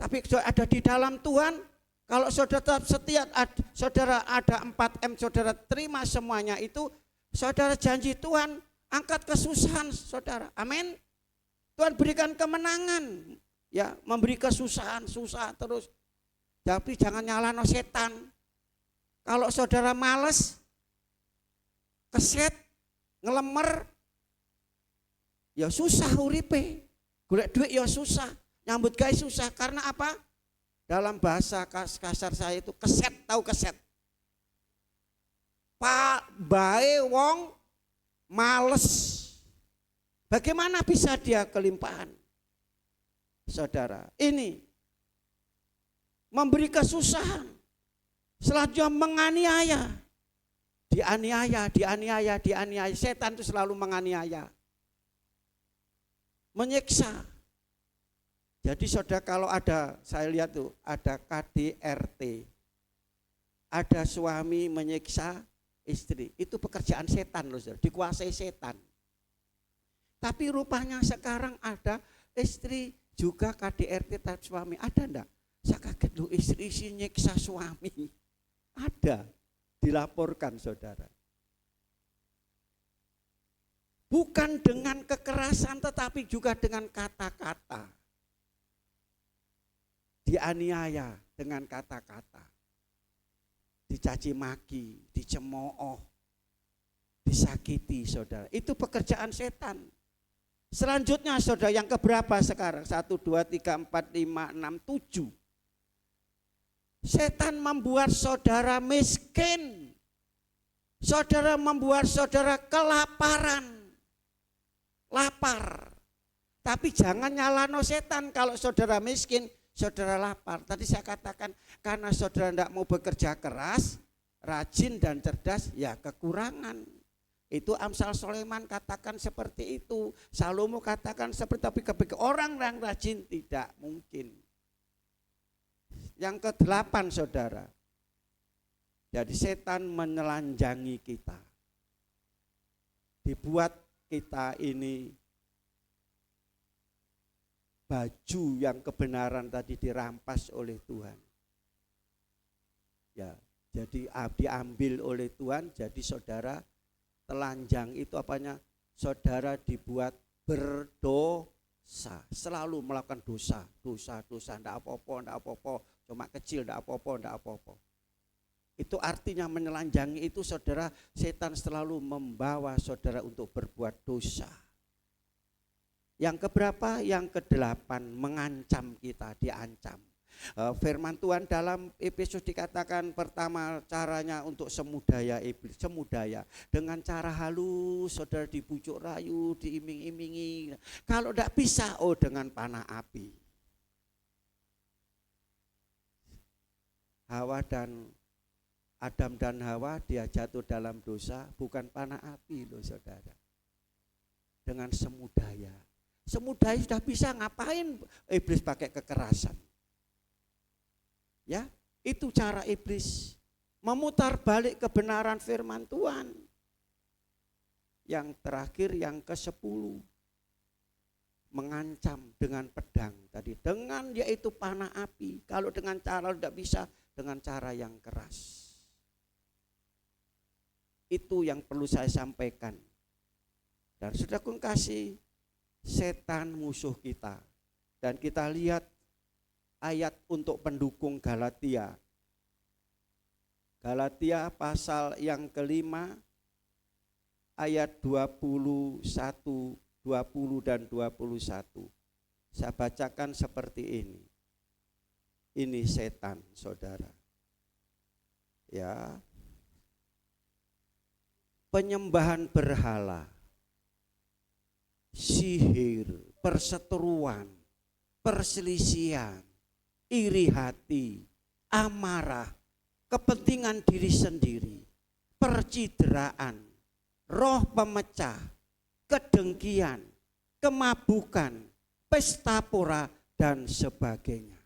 Tapi ada di dalam Tuhan. Kalau saudara tetap setia, saudara ada 4M, saudara terima semuanya itu, saudara janji Tuhan angkat kesusahan saudara. Amin. Tuhan berikan kemenangan. Ya, memberi kesusahan, susah terus. Tapi jangan nyalano setan. Kalau saudara males, keset, ngelemer, ya susah uripe. Golek duit ya susah, nyambut gawe susah. Karena apa? Dalam bahasa kasar saya itu keset, tahu keset. Pak bae wong males. Bagaimana bisa dia kelimpahan? Saudara, ini memberi kesusahan, selanjutnya menganiaya, dianiaya. Setan itu selalu menganiaya, menyiksa. Jadi saudara, kalau ada, saya lihat tuh ada KDRT, ada suami menyiksa istri, itu pekerjaan setan loh, saudara, dikuasai setan. Tapi rupanya sekarang ada istri juga KDRT terhadap suami, ada enggak? Saya kaget loh, istri nyiksa suami. Ada, dilaporkan saudara. Bukan dengan kekerasan tetapi juga dengan kata-kata. Dianiaya dengan kata-kata. Dicaci maki, dicemooh, disakiti saudara. Itu pekerjaan setan. Selanjutnya saudara, yang keberapa sekarang? 1, 2, 3, 4, 5, 6, 7. Setan membuat saudara miskin. Saudara membuat saudara kelaparan. Lapar. Tapi jangan nyalano setan kalau saudara miskin, saudara lapar. Tadi saya katakan karena saudara tidak mau bekerja keras, rajin dan cerdas, ya kekurangan. Itu Amsal Sulaiman katakan seperti itu. Salomo katakan seperti itu. Tapi orang yang rajin tidak mungkin. Yang ke-8 saudara, jadi setan menelanjangi kita, dibuat kita ini baju yang kebenaran tadi dirampas oleh Tuhan. Ya, jadi diambil oleh Tuhan, jadi saudara telanjang itu apanya? Saudara dibuat berdosa, selalu melakukan dosa, enggak apa-apa, cuma kecil, enggak apa-apa. Itu artinya menelanjangi itu saudara, setan selalu membawa saudara untuk berbuat dosa. Yang keberapa? Yang ke-8, mengancam kita, diancam. Firman Tuhan dalam Efesus dikatakan pertama caranya untuk semudaya iblis, semudaya dengan cara halus, saudara dibujuk rayu, diiming-imingi. Kalau tidak bisa, dengan panah api. Adam dan Hawa dia jatuh dalam dosa, bukan panah api loh saudara. Dengan semudaya. Semudaya sudah bisa, ngapain iblis pakai kekerasan? Ya, itu cara iblis memutar balik kebenaran firman Tuhan. Yang terakhir, yang ke-10, mengancam dengan pedang tadi, dengan yaitu panah api. Kalau dengan cara tidak bisa, dengan cara yang keras. Itu yang perlu saya sampaikan. Dan saudaraku kasih, setan musuh kita. Dan kita lihat ayat untuk pendukung Galatia. Galatia pasal yang kelima, ayat 21, 20 dan 21. Saya bacakan seperti ini. Ini setan, saudara. Ya. Penyembahan berhala, sihir, perseteruan, perselisihan, iri hati, amarah, kepentingan diri sendiri, percideraan, roh pemecah, kedengkian, kemabukan, pesta pora, dan sebagainya.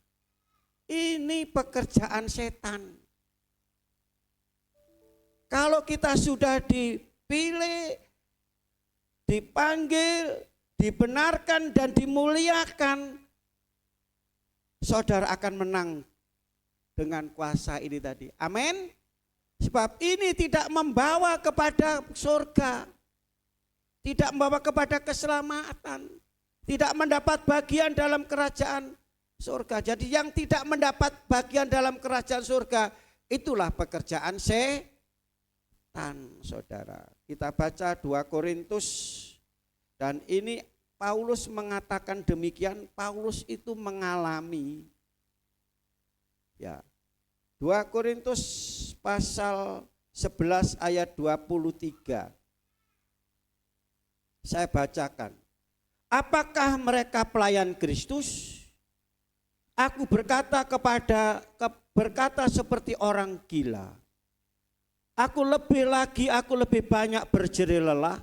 Ini pekerjaan setan. Kalau kita sudah dipilih, dipanggil, dibenarkan dan dimuliakan, saudara akan menang dengan kuasa ini tadi. Amin. Sebab ini tidak membawa kepada surga, tidak membawa kepada keselamatan, tidak mendapat bagian dalam kerajaan surga. Jadi yang tidak mendapat bagian dalam kerajaan surga, itulah pekerjaan setan, saudara. Kita baca 2 Korintus, dan ini Paulus mengatakan demikian. Paulus itu mengalami, ya, 2 Korintus pasal 11 ayat 23. Saya bacakan. Apakah mereka pelayan Kristus? Aku berkata seperti orang gila. Aku lebih banyak berjerih lelah,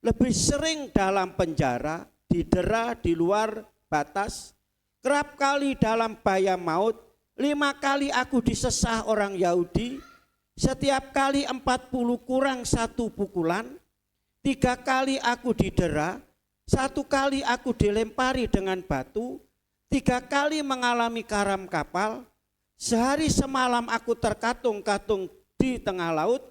lebih sering dalam penjara, didera di luar batas, kerap kali dalam bahaya maut, 5 kali aku disesah orang Yahudi, setiap kali 40 kurang 1 pukulan, 3 kali aku didera, 1 kali aku dilempari dengan batu, 3 kali mengalami karam kapal, sehari semalam aku terkatung-katung di tengah laut.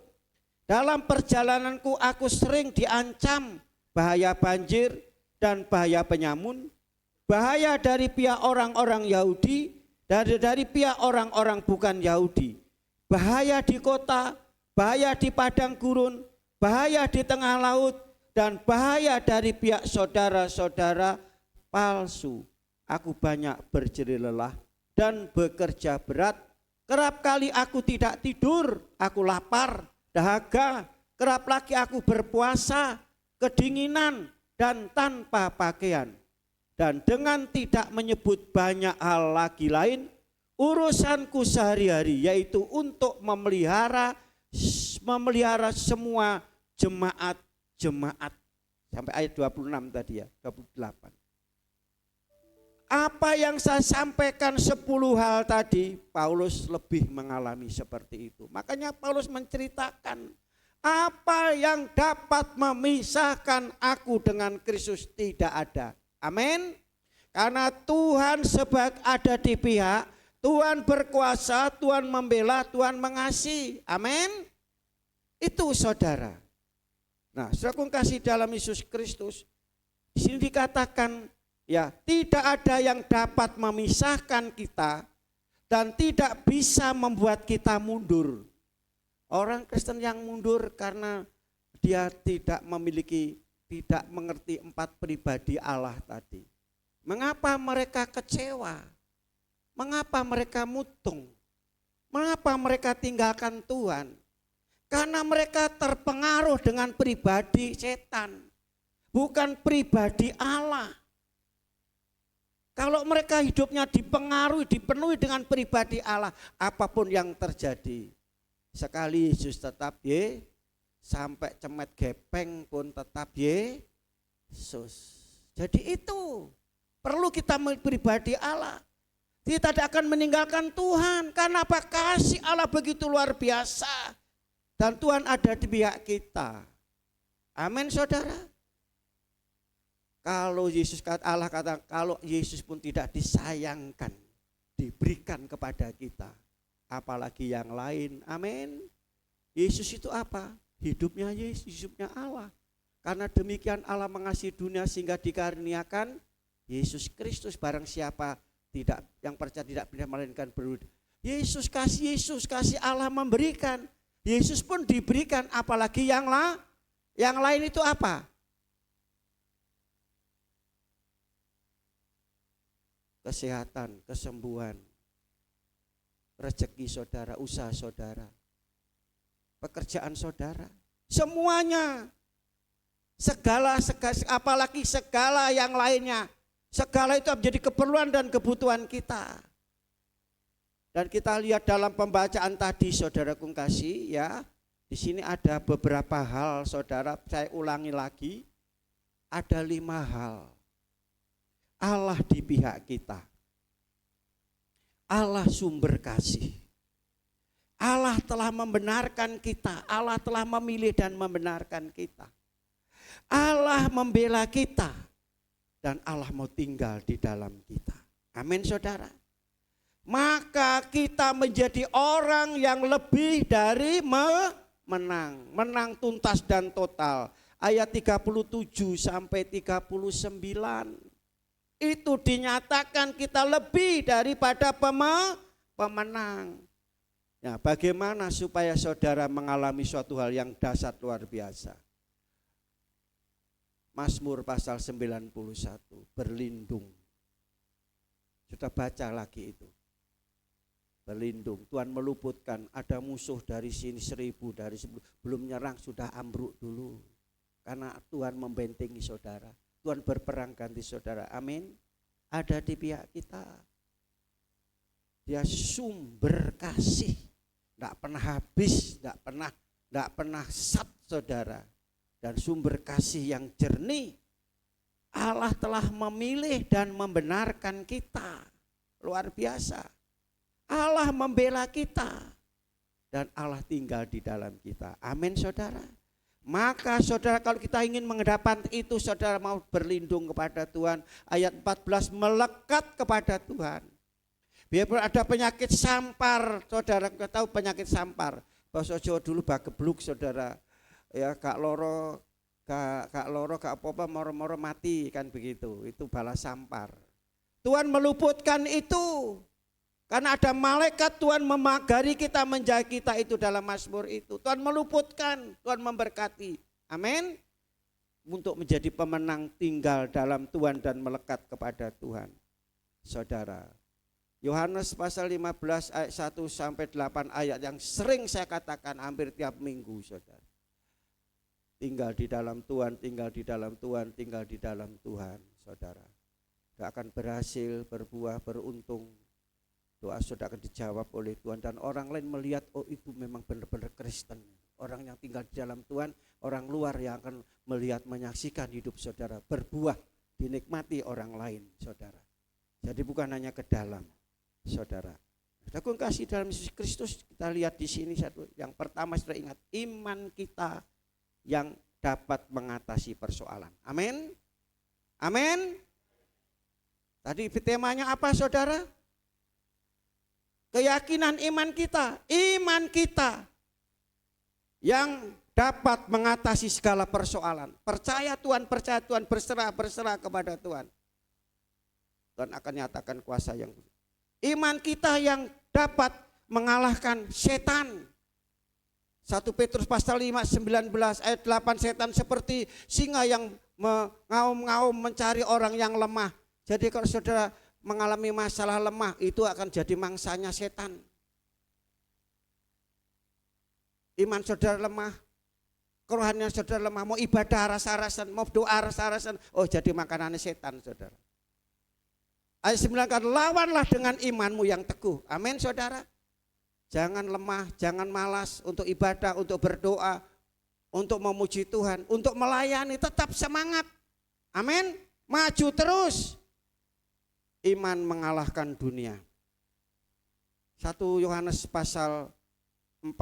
Dalam perjalananku aku sering diancam bahaya banjir dan bahaya penyamun, bahaya dari pihak orang-orang Yahudi, dari pihak orang-orang bukan Yahudi, bahaya di kota, bahaya di padang gurun, bahaya di tengah laut, dan bahaya dari pihak saudara-saudara palsu. Aku banyak berjerih lelah dan bekerja berat. Kerap kali aku tidak tidur, aku lapar, dahaga, kerap lagi aku berpuasa, kedinginan, dan tanpa pakaian. Dan dengan tidak menyebut banyak hal lagi lain, urusanku sehari-hari yaitu untuk memelihara semua jemaat. Sampai ayat 26 tadi ya, 28. Apa yang saya sampaikan 10 hal tadi, Paulus lebih mengalami seperti itu. Makanya Paulus menceritakan, apa yang dapat memisahkan aku dengan Kristus tidak ada. Amin. Karena Tuhan ada di pihak, Tuhan berkuasa, Tuhan membela, Tuhan mengasihi. Amin. Itu saudara. Nah, saudaraku kasih dalam Yesus Kristus, di sini dikatakan, ya, tidak ada yang dapat memisahkan kita dan tidak bisa membuat kita mundur. Orang Kristen yang mundur karena dia tidak mengerti 4 pribadi Allah tadi. Mengapa mereka kecewa? Mengapa mereka mutung? Mengapa mereka tinggalkan Tuhan? Karena mereka terpengaruh dengan pribadi setan, bukan pribadi Allah. Kalau mereka hidupnya dipenuhi dengan pribadi Allah, apapun yang terjadi. Sekali Yesus tetap sampai cemet gepeng pun tetap Yesus. Jadi itu perlu kita pribadi Allah. Kita tidak akan meninggalkan Tuhan. Karena apa? Kasih Allah begitu luar biasa. Dan Tuhan ada di pihak kita. Amin saudara. Kalau Allah kata, kalau Yesus pun tidak disayangkan, diberikan kepada kita, apalagi yang lain. Amin. Yesus itu apa? hidupnya Yesus, hidupnya Allah. Karena demikian Allah mengasihi dunia sehingga dikaruniakan Yesus Kristus. Barang siapa tidak yang percaya tidak bisa melainkan berdoa. Yesus kasih Allah memberikan. Yesus pun diberikan, apalagi yang lain itu apa? Kesehatan, kesembuhan, rezeki saudara, usaha saudara, pekerjaan saudara, semuanya, segala apalagi segala yang lainnya, segala itu menjadi keperluan dan kebutuhan kita. Dan kita lihat dalam pembacaan tadi, saudaraku kasih, ya, di sini ada beberapa hal, saudara, saya ulangi lagi, ada 5 hal. Allah di pihak kita, Allah sumber kasih, Allah telah membenarkan kita, Allah telah memilih dan membenarkan kita, Allah membela kita, dan Allah mau tinggal di dalam kita. Amin saudara. Maka kita menjadi orang yang lebih dari menang tuntas dan total. Ayat 37 sampai 39. Itu dinyatakan kita lebih daripada pemenang. Nah, bagaimana supaya saudara mengalami suatu hal yang dahsyat luar biasa? Mazmur pasal 91, berlindung. Sudah baca lagi itu. Berlindung, Tuhan meluputkan, ada musuh dari sini 1000, dari 10, belum nyerang sudah ambruk dulu. Karena Tuhan membentengi saudara. Tuhan berperang ganti saudara, amin. Ada di pihak kita. Dia sumber kasih, tidak pernah habis, tidak pernah sat saudara. Dan sumber kasih yang jernih. Allah telah memilih dan membenarkan kita. Luar biasa. Allah membela kita. Dan Allah tinggal di dalam kita. Amin saudara. Maka saudara kalau kita ingin menghadapi itu, saudara mau berlindung kepada Tuhan. Ayat 14, melekat kepada Tuhan. Biarpun ada penyakit sampar, saudara kita tahu penyakit sampar. Bahasa Jawa dulu bagebluk saudara. Ya kak loro, kak apa-apa moro-moro mati kan begitu. Itu bala sampar. Tuhan meluputkan itu. Karena ada malaikat Tuhan memagari kita, menjaga kita itu dalam Mazmur itu. Tuhan meluputkan, Tuhan memberkati. Amin. Untuk menjadi pemenang tinggal dalam Tuhan dan melekat kepada Tuhan. Saudara, Yohanes pasal 15 ayat 1 sampai 8 ayat yang sering saya katakan hampir tiap minggu saudara. Tinggal di dalam Tuhan, tinggal di dalam Tuhan, tinggal di dalam Tuhan saudara. Tidak akan berhasil, berbuah, beruntung. Doa saudara akan dijawab oleh Tuhan dan orang lain melihat, oh itu memang benar-benar Kristen. Orang yang tinggal di dalam Tuhan, orang luar yang akan melihat, menyaksikan hidup saudara berbuah, dinikmati orang lain saudara. Jadi bukan hanya ke dalam saudara. Saudara kasih dalam Yesus Kristus, kita lihat di sini satu. Yang pertama saudara ingat, iman kita yang dapat mengatasi persoalan. Amin. Amin. Tadi temanya apa saudara? Keyakinan iman kita yang dapat mengatasi segala persoalan. Percaya Tuhan, berserah kepada Tuhan. Tuhan akan nyatakan kuasa yang iman kita yang dapat mengalahkan setan. 1 Petrus pasal 5 19 ayat 8, setan seperti singa yang mengaum-ngaum mencari orang yang lemah. Jadi kalau saudara mengalami masalah lemah, itu akan jadi mangsanya setan. Iman saudara lemah, kerohanian saudara lemah, mau ibadah rasa-rasan, mau doa rasa-rasan, oh jadi makanannya setan saudara. Ayat 9 kan, lawanlah dengan imanmu yang teguh. Amin saudara. Jangan lemah, jangan malas untuk ibadah, untuk berdoa, untuk memuji Tuhan, untuk melayani, tetap semangat. Amin. Maju terus. Iman mengalahkan dunia. 1 Yohanes pasal 4,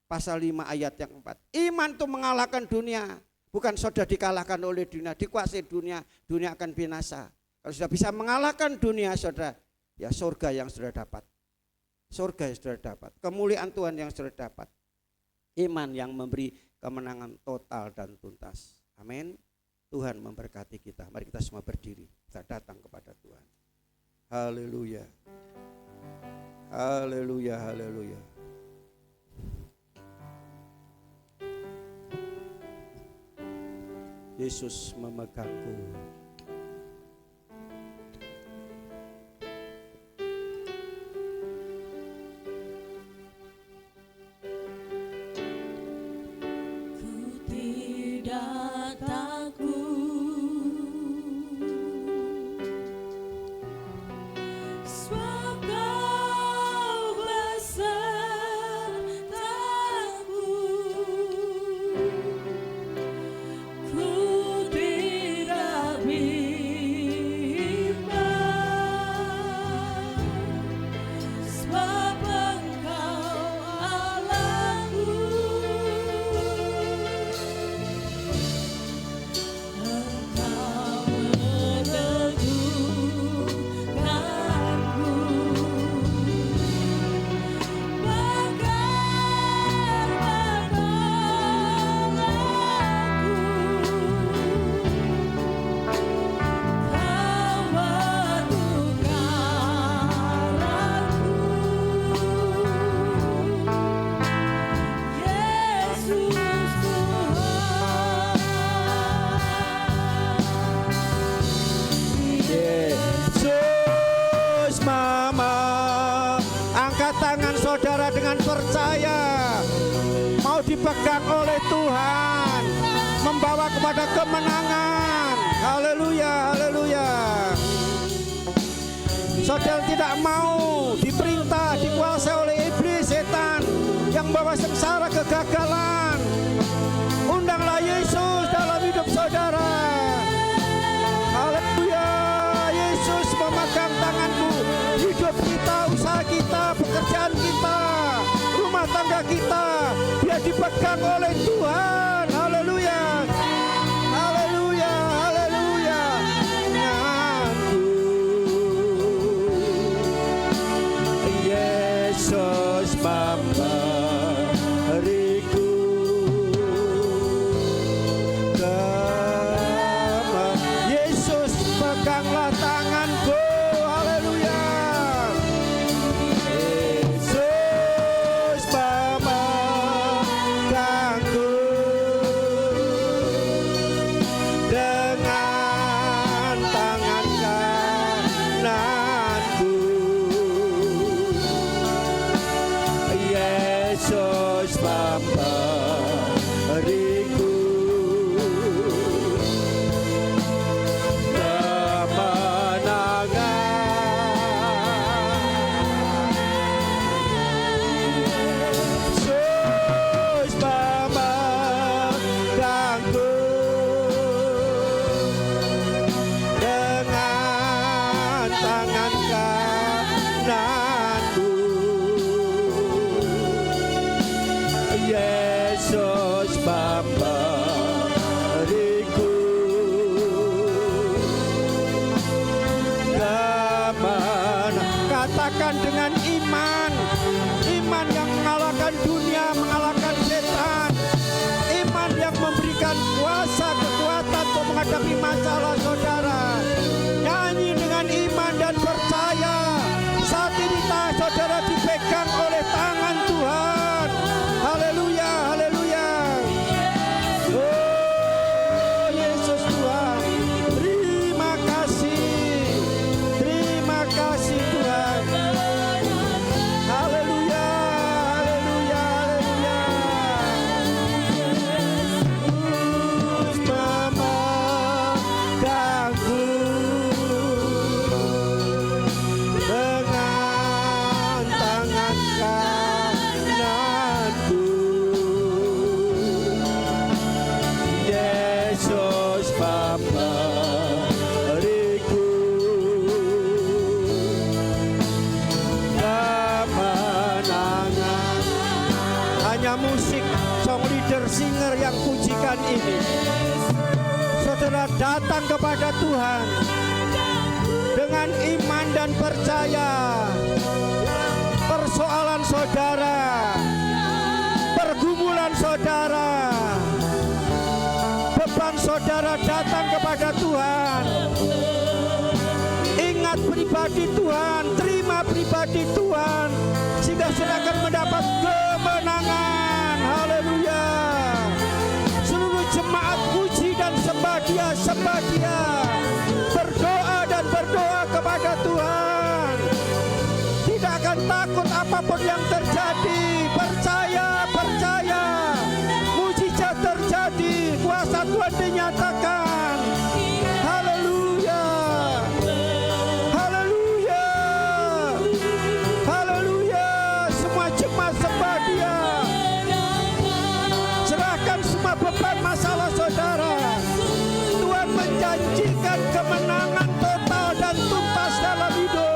pasal 5 ayat yang 4. Iman itu mengalahkan dunia. Bukan saudara dikalahkan oleh dunia, dikuasai dunia, dunia akan binasa. Kalau sudah bisa mengalahkan dunia saudara, ya surga yang sudah dapat. Surga yang sudah dapat, kemuliaan Tuhan yang sudah dapat. Iman yang memberi kemenangan total dan tuntas. Amin. Tuhan memberkati kita. Mari kita semua berdiri. Kita datang kepada Tuhan. Haleluya. Haleluya, haleluya. Yesus memegangku. Saudara dengan percaya mau dipegang oleh Tuhan, membawa kepada kemenangan. Haleluya, haleluya. Saudara tidak mau diperintah, dikuasai oleh iblis, setan yang membawa sengsara, kegagalan. Undanglah Yesus dalam hidup saudara. Haleluya. Yesus memegang tanganmu, hidup kita, usaha kita, pekerjaan kita, rumah tangga kita, dia dipegang oleh Tuhan. Haleluya, haleluya, haleluya. Tanganku, Yesus memberiku Yesus peganglah tanganku. Haleluya. Yesus memegangku dengan tangan kananku. Yesus memberiku katakan dengan iman, iman yang mengalahkan dunia, mengalahkan setan, iman yang memberikan kuasa, kekuatan untuk menghadapi masalah saudara. Nyanyi dengan iman dan percaya, saat ini saudara dipegang oleh tangan Tuhan. Haleluya, haleluya. Oh Yesus Tuhan, terima kasih Tuhan. Haleluya, haleluya, haleluya. Yesus memegangku dengan tangan kananku. Yesus memberiku kemenangan. Hanya musik song leader singer yang pujikan ini. Saudara datang kepada Tuhan dengan iman dan percaya. Persoalan saudara, pergumulan datang kepada Tuhan. Ingat pribadi Tuhan, terima pribadi Tuhan, sehingga saudara akan mendapat kemenangan. Haleluya. Seluruh jemaat puji dan sembah Dia, sembah Dia. Berdoa dan berdoa kepada Tuhan. Tidak akan takut apapun yang terjadi. Percaya, percaya. Mujizat terjadi, kuasa Tuhan dinyatakan. Haleluya. Haleluya. Haleluya. Semua jemaat sembah Dia. Serahkan semua beban masalah saudara. Tuhan menjanjikan kemenangan total dan tuntas dalam hidup.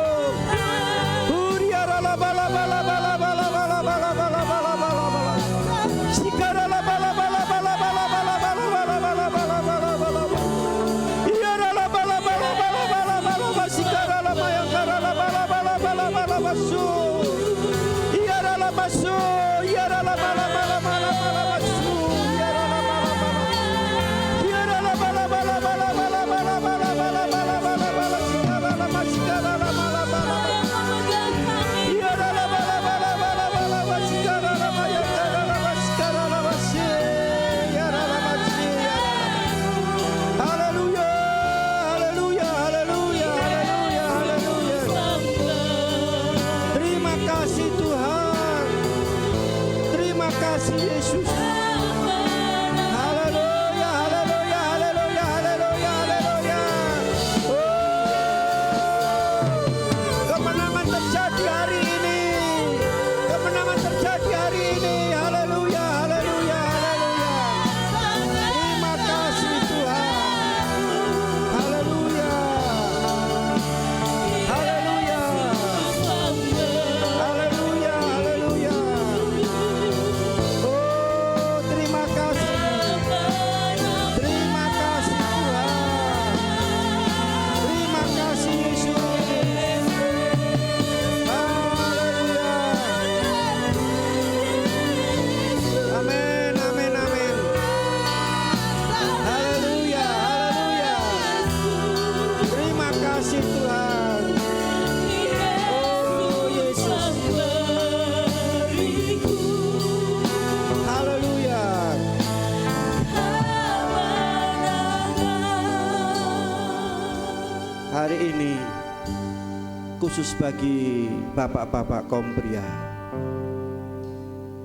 Hari ini khusus bagi bapak-bapak kaum pria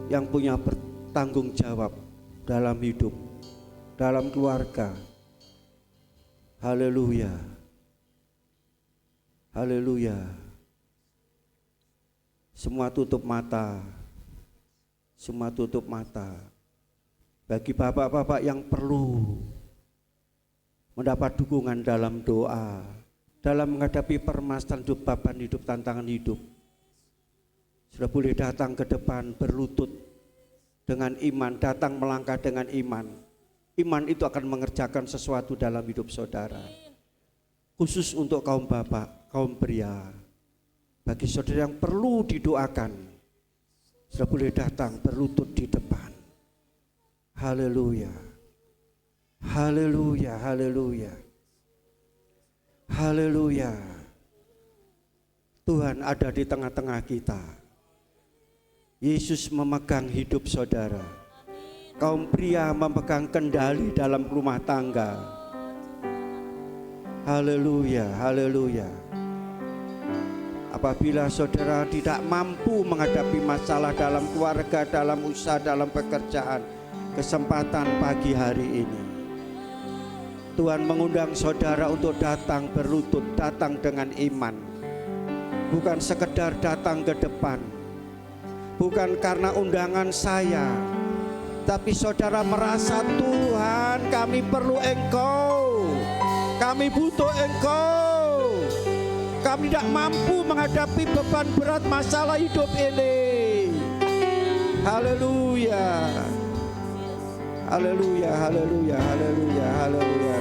yang punya bertanggung jawab dalam hidup, dalam keluarga. Haleluya. Haleluya. Semua tutup mata. Semua tutup mata. Bagi bapak-bapak yang perlu mendapat dukungan dalam doa, dalam menghadapi permasalahan hidup, beban hidup, tantangan hidup, sudah boleh datang ke depan berlutut dengan iman, datang melangkah dengan iman. Iman itu akan mengerjakan sesuatu dalam hidup saudara. Khusus untuk kaum bapak, kaum pria, bagi saudara yang perlu didoakan, sudah boleh datang berlutut di depan. Haleluya. Haleluya, haleluya. Haleluya. Tuhan ada di tengah-tengah kita. Yesus memegang hidup saudara. Kaum pria memegang kendali dalam rumah tangga. Haleluya, haleluya. Apabila saudara tidak mampu menghadapi masalah dalam keluarga, dalam usaha, dalam pekerjaan, kesempatan pagi hari ini Tuhan mengundang saudara untuk datang berlutut, datang dengan iman. Bukan sekedar datang ke depan, bukan karena undangan saya, tapi saudara merasa Tuhan, kami perlu Engkau, kami butuh Engkau, kami tidak mampu menghadapi beban berat masalah hidup ini. Haleluya. Haleluya, haleluya, haleluya, haleluya.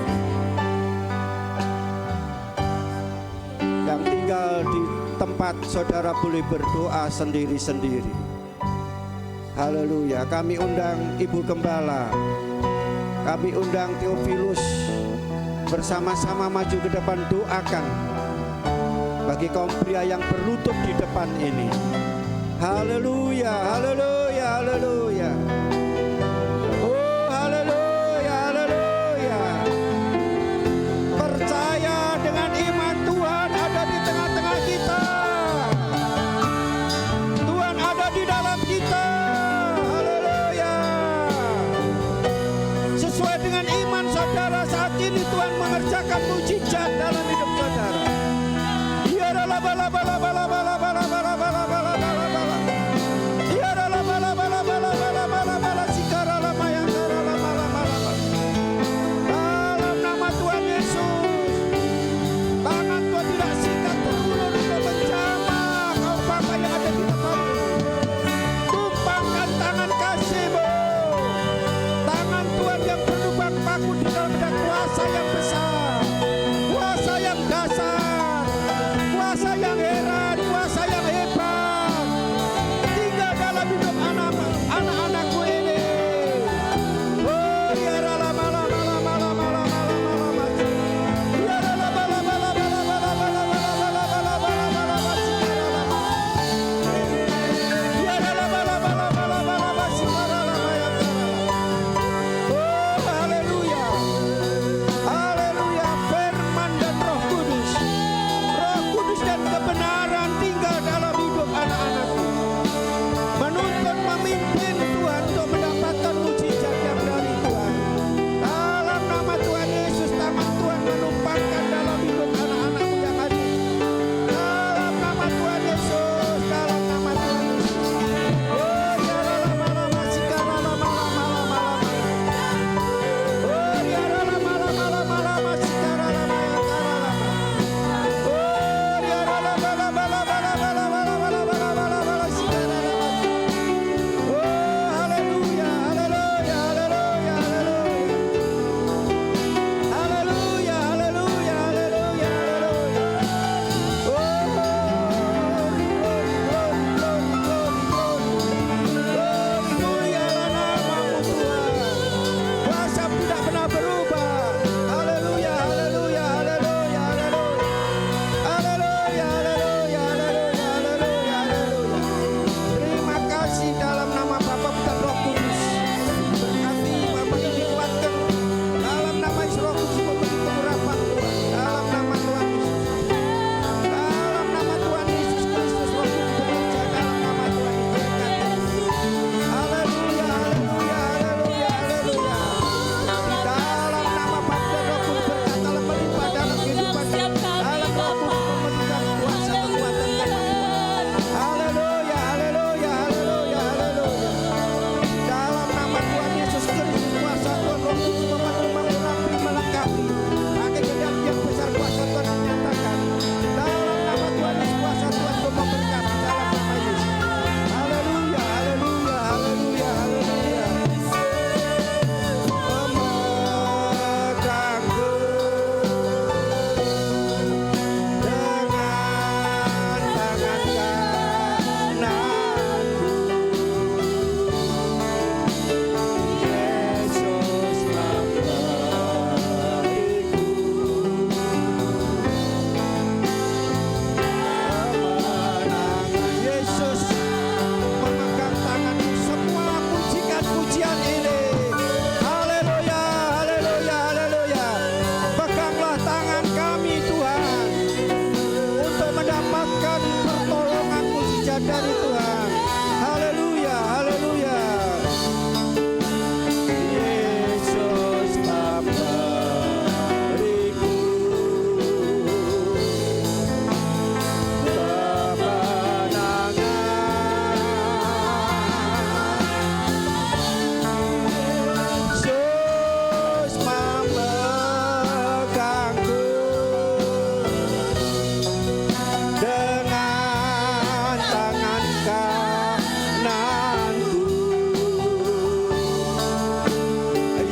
Yang tinggal di tempat saudara boleh berdoa sendiri-sendiri. Haleluya. Kami undang Ibu Gembala, kami undang Theophilus, bersama-sama maju ke depan, doakan bagi kaum pria yang berlutut di depan ini. Haleluya, haleluya, haleluya. Oh, haleluya, haleluya. Percaya dengan iman, Tuhan ada di tengah-tengah kita. Tuhan ada di dalam kita. Haleluya. Sesuai dengan iman saudara, saat ini Tuhan mengerjakan mujizat dalam hidup saudara. Ya bala bala bala bala bala bala bala bala bala bala. Ya bala bala bala bala bala bala bala sikara lama yang kara lama lama lama. Dalam nama Tuhan Yesus, tangan Tuhan tidak singkat terulur untuk menjamah kaum bapa yang ada di tempat ini. Tumpahkan tangan kasih-Mu, tangan Tuhan yang berlubang paku di dalam kuasa yang besar, kuasa yang dasar, kuasa yang heran, kuasa yang hebat, tinggal dalam hidup anak-anakku ini. Oh, ya rala mala mala mala mala mala mala, ya rala mala mala mala mala mala mala mala mala mala, ya rala mala mala mala mala mala. Oh, haleluya, haleluya. Firman dan Roh Kudus dan kebenaran tinggal dalam hidup anak-anakku, menuntun memimpin Tuhan untuk mendapatkan mujizat yang dari Tuhan. Dalam nama Tuhan Yesus, tangan Tuhan menumpahkan dalam hidup anak-anakku yang hadir. Dalam nama Tuhan Yesus, dalam nama Tuhan Yesus. Oh, ya lama lama sikara lama lama lama lama. Oh, ya lama lama lama lama sikara lama yang kara lama. Oh, ya lama lama lama lama lama lama lama lama sikara lama. Oh, haleluya, haleluya, haleluya, haleluya. Haleluya, haleluya, haleluya, haleluya. Oh, glory, glory, glory, glory, glory. Mulialah nama-Mu Tuhan. Kuasa tidak pernah berubah. Haleluya, haleluya, haleluya, haleluya. Haleluya, haleluya, haleluya, haleluya, haleluya. Terima kasih dalam nama Bapa, Putra, Roh Kudus. Berkati Bapa ini dikuatkan. Dalam nama Yesus, Roh Kudus memberi pengurapan Tuhan. Dalam nama Tuhan Yesus. Dalam nama Tuhan Yesus Kristus, Roh Kudus bekerja dalam nama Tuhan Yesus. Haleluya, haleluya, haleluya, haleluya. Dalam nama Bapa dan Roh Kudus berkatalah melimpah dalam kehidupan. Dalam Roh Kudus memberikan kuasa kekuatan dan Tuhan. Haleluya, haleluya, haleluya, haleluya. Dalam nama Tuhan Yesus Kristus, kuasa Tuhan Roh Kudus memenuhi, mengurapi, melengkapi. Pakai kehendak yang besar kuasa Tuhan dinyatakan. Dalam nama Tuhan Yesus, kuasa Tuhan untuk memberkati dalam nama Yesus. Haleluya, haleluya, haleluya, haleluya. Memegangku dengan tangan kananku, Yesus memberiku kemenangan. Yesus memegang tanganku, semua pujian ini. Haleluya, haleluya, haleluya. Peganglah tangan kami Tuhan untuk mendapatkan pertolongan mujizat dari Tuhan. Haleluya, haleluya. Yesus memberiku kemenangan. Yesus memegangku dengan tangan kananku.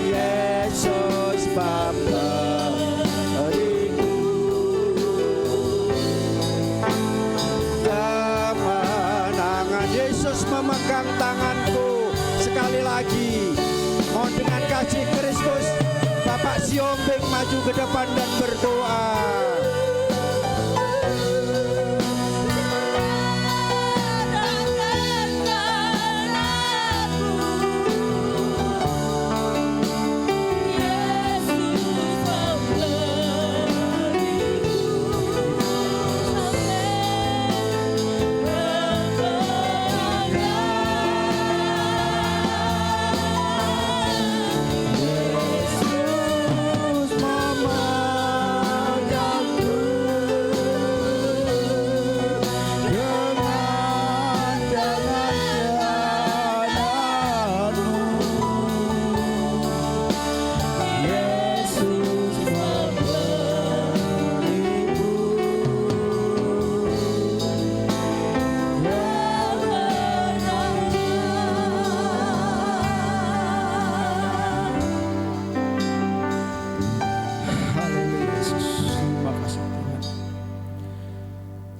Yesus memberiku kemenangan. Yesus memegang tanganku. Sekali lagi, mohon dengan kasih Kristus, Bapak Siombing maju ke depan dan berdoa.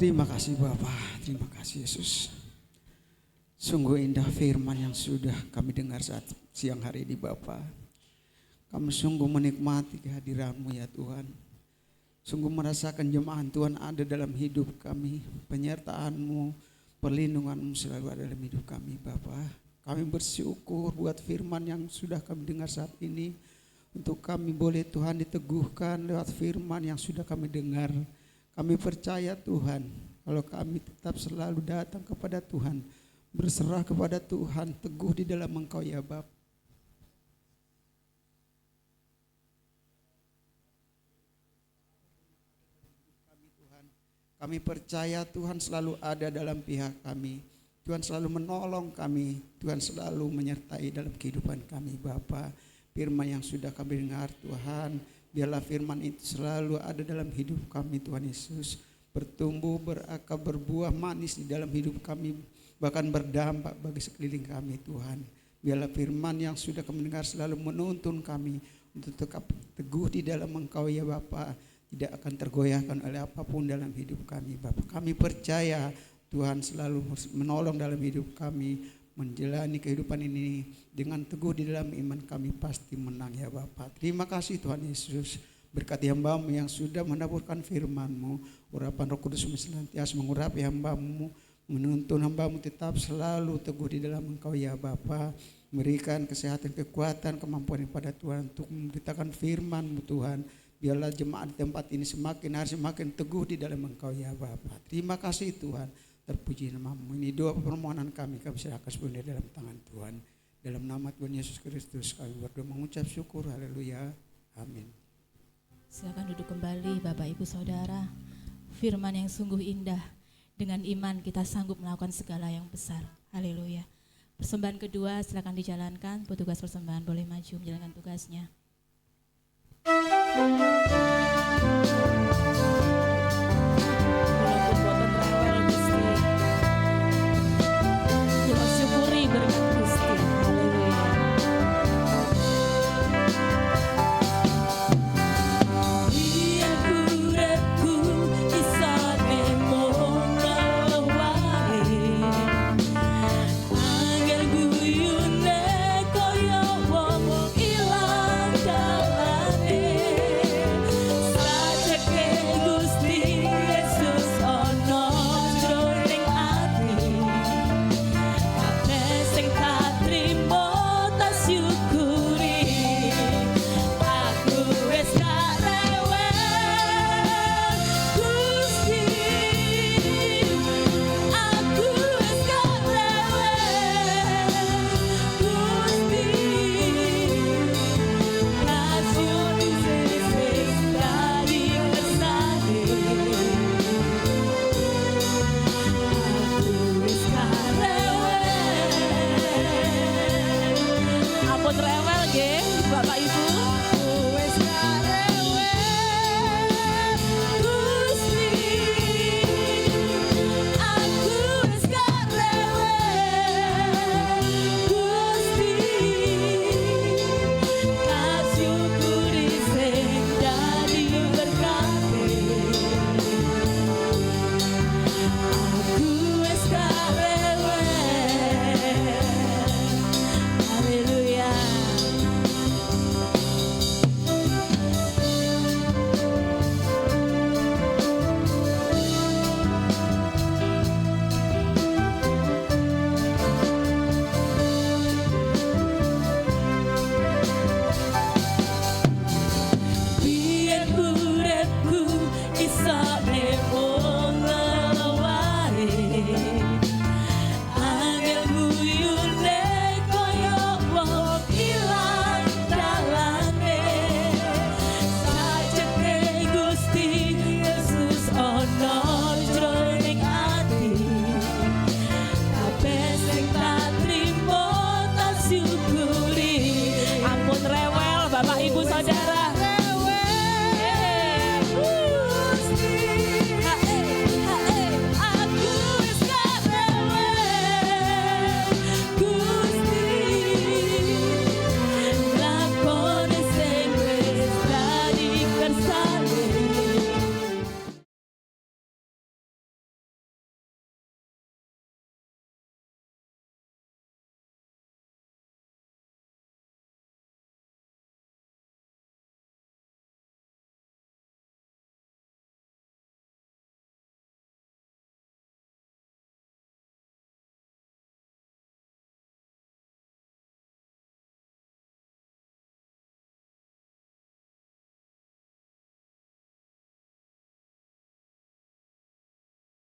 Terima kasih Bapa, terima kasih Yesus. Sungguh indah firman yang sudah kami dengar saat siang hari ini Bapa. Kami sungguh menikmati kehadiran-Mu ya Tuhan. Sungguh merasakan jemaat Tuhan ada dalam hidup kami. Penyertaan-Mu, perlindungan-Mu selalu ada dalam hidup kami Bapa. Kami bersyukur buat firman yang sudah kami dengar saat ini. Untuk kami boleh Tuhan diteguhkan lewat firman yang sudah kami dengar. Kami percaya Tuhan, kalau kami tetap selalu datang kepada Tuhan, berserah kepada Tuhan, teguh di dalam Engkau ya Bapa. Kami percaya Tuhan selalu ada dalam pihak kami. Tuhan selalu menolong kami, Tuhan selalu menyertai dalam kehidupan kami Bapa. Firman yang sudah kami dengar Tuhan, biarlah firman itu selalu ada dalam hidup kami Tuhan Yesus. Bertumbuh, berakar, berbuah manis di dalam hidup kami. Bahkan berdampak bagi sekeliling kami Tuhan. Biarlah firman yang sudah kami dengar selalu menuntun kami untuk tetap teguh di dalam Engkau ya Bapa. Tidak akan tergoyahkan oleh apapun dalam hidup kami Bapa. Kami percaya Tuhan selalu menolong dalam hidup kami. Menjalani kehidupan ini dengan teguh di dalam iman kami pasti menang ya Bapa. Terima kasih Tuhan Yesus. Berkati hamba-Mu yang sudah menaburkan firman-Mu. Urapan Roh Kudus senantiasa mengurapi hamba-Mu. Menuntun hamba-Mu tetap selalu teguh di dalam Engkau ya Bapa. Berikan kesehatan, kekuatan, kemampuan kepada Tuhan untuk memberitakan firman-Mu Tuhan. Biarlah jemaat di tempat ini semakin hari semakin teguh di dalam Engkau ya Bapa. Terima kasih Tuhan. Terpuji nama-Mu. Ini doa permohonan kami serahkan sepenuhnya dalam tangan Tuhan. Dalam nama Tuhan Yesus Kristus kami berdoa mengucap syukur. Haleluya. Amin. Silakan duduk kembali Bapak Ibu Saudara. Firman yang sungguh indah. Dengan iman kita sanggup melakukan segala yang besar. Haleluya. Persembahan kedua silakan dijalankan. Petugas persembahan boleh maju menjalankan tugasnya.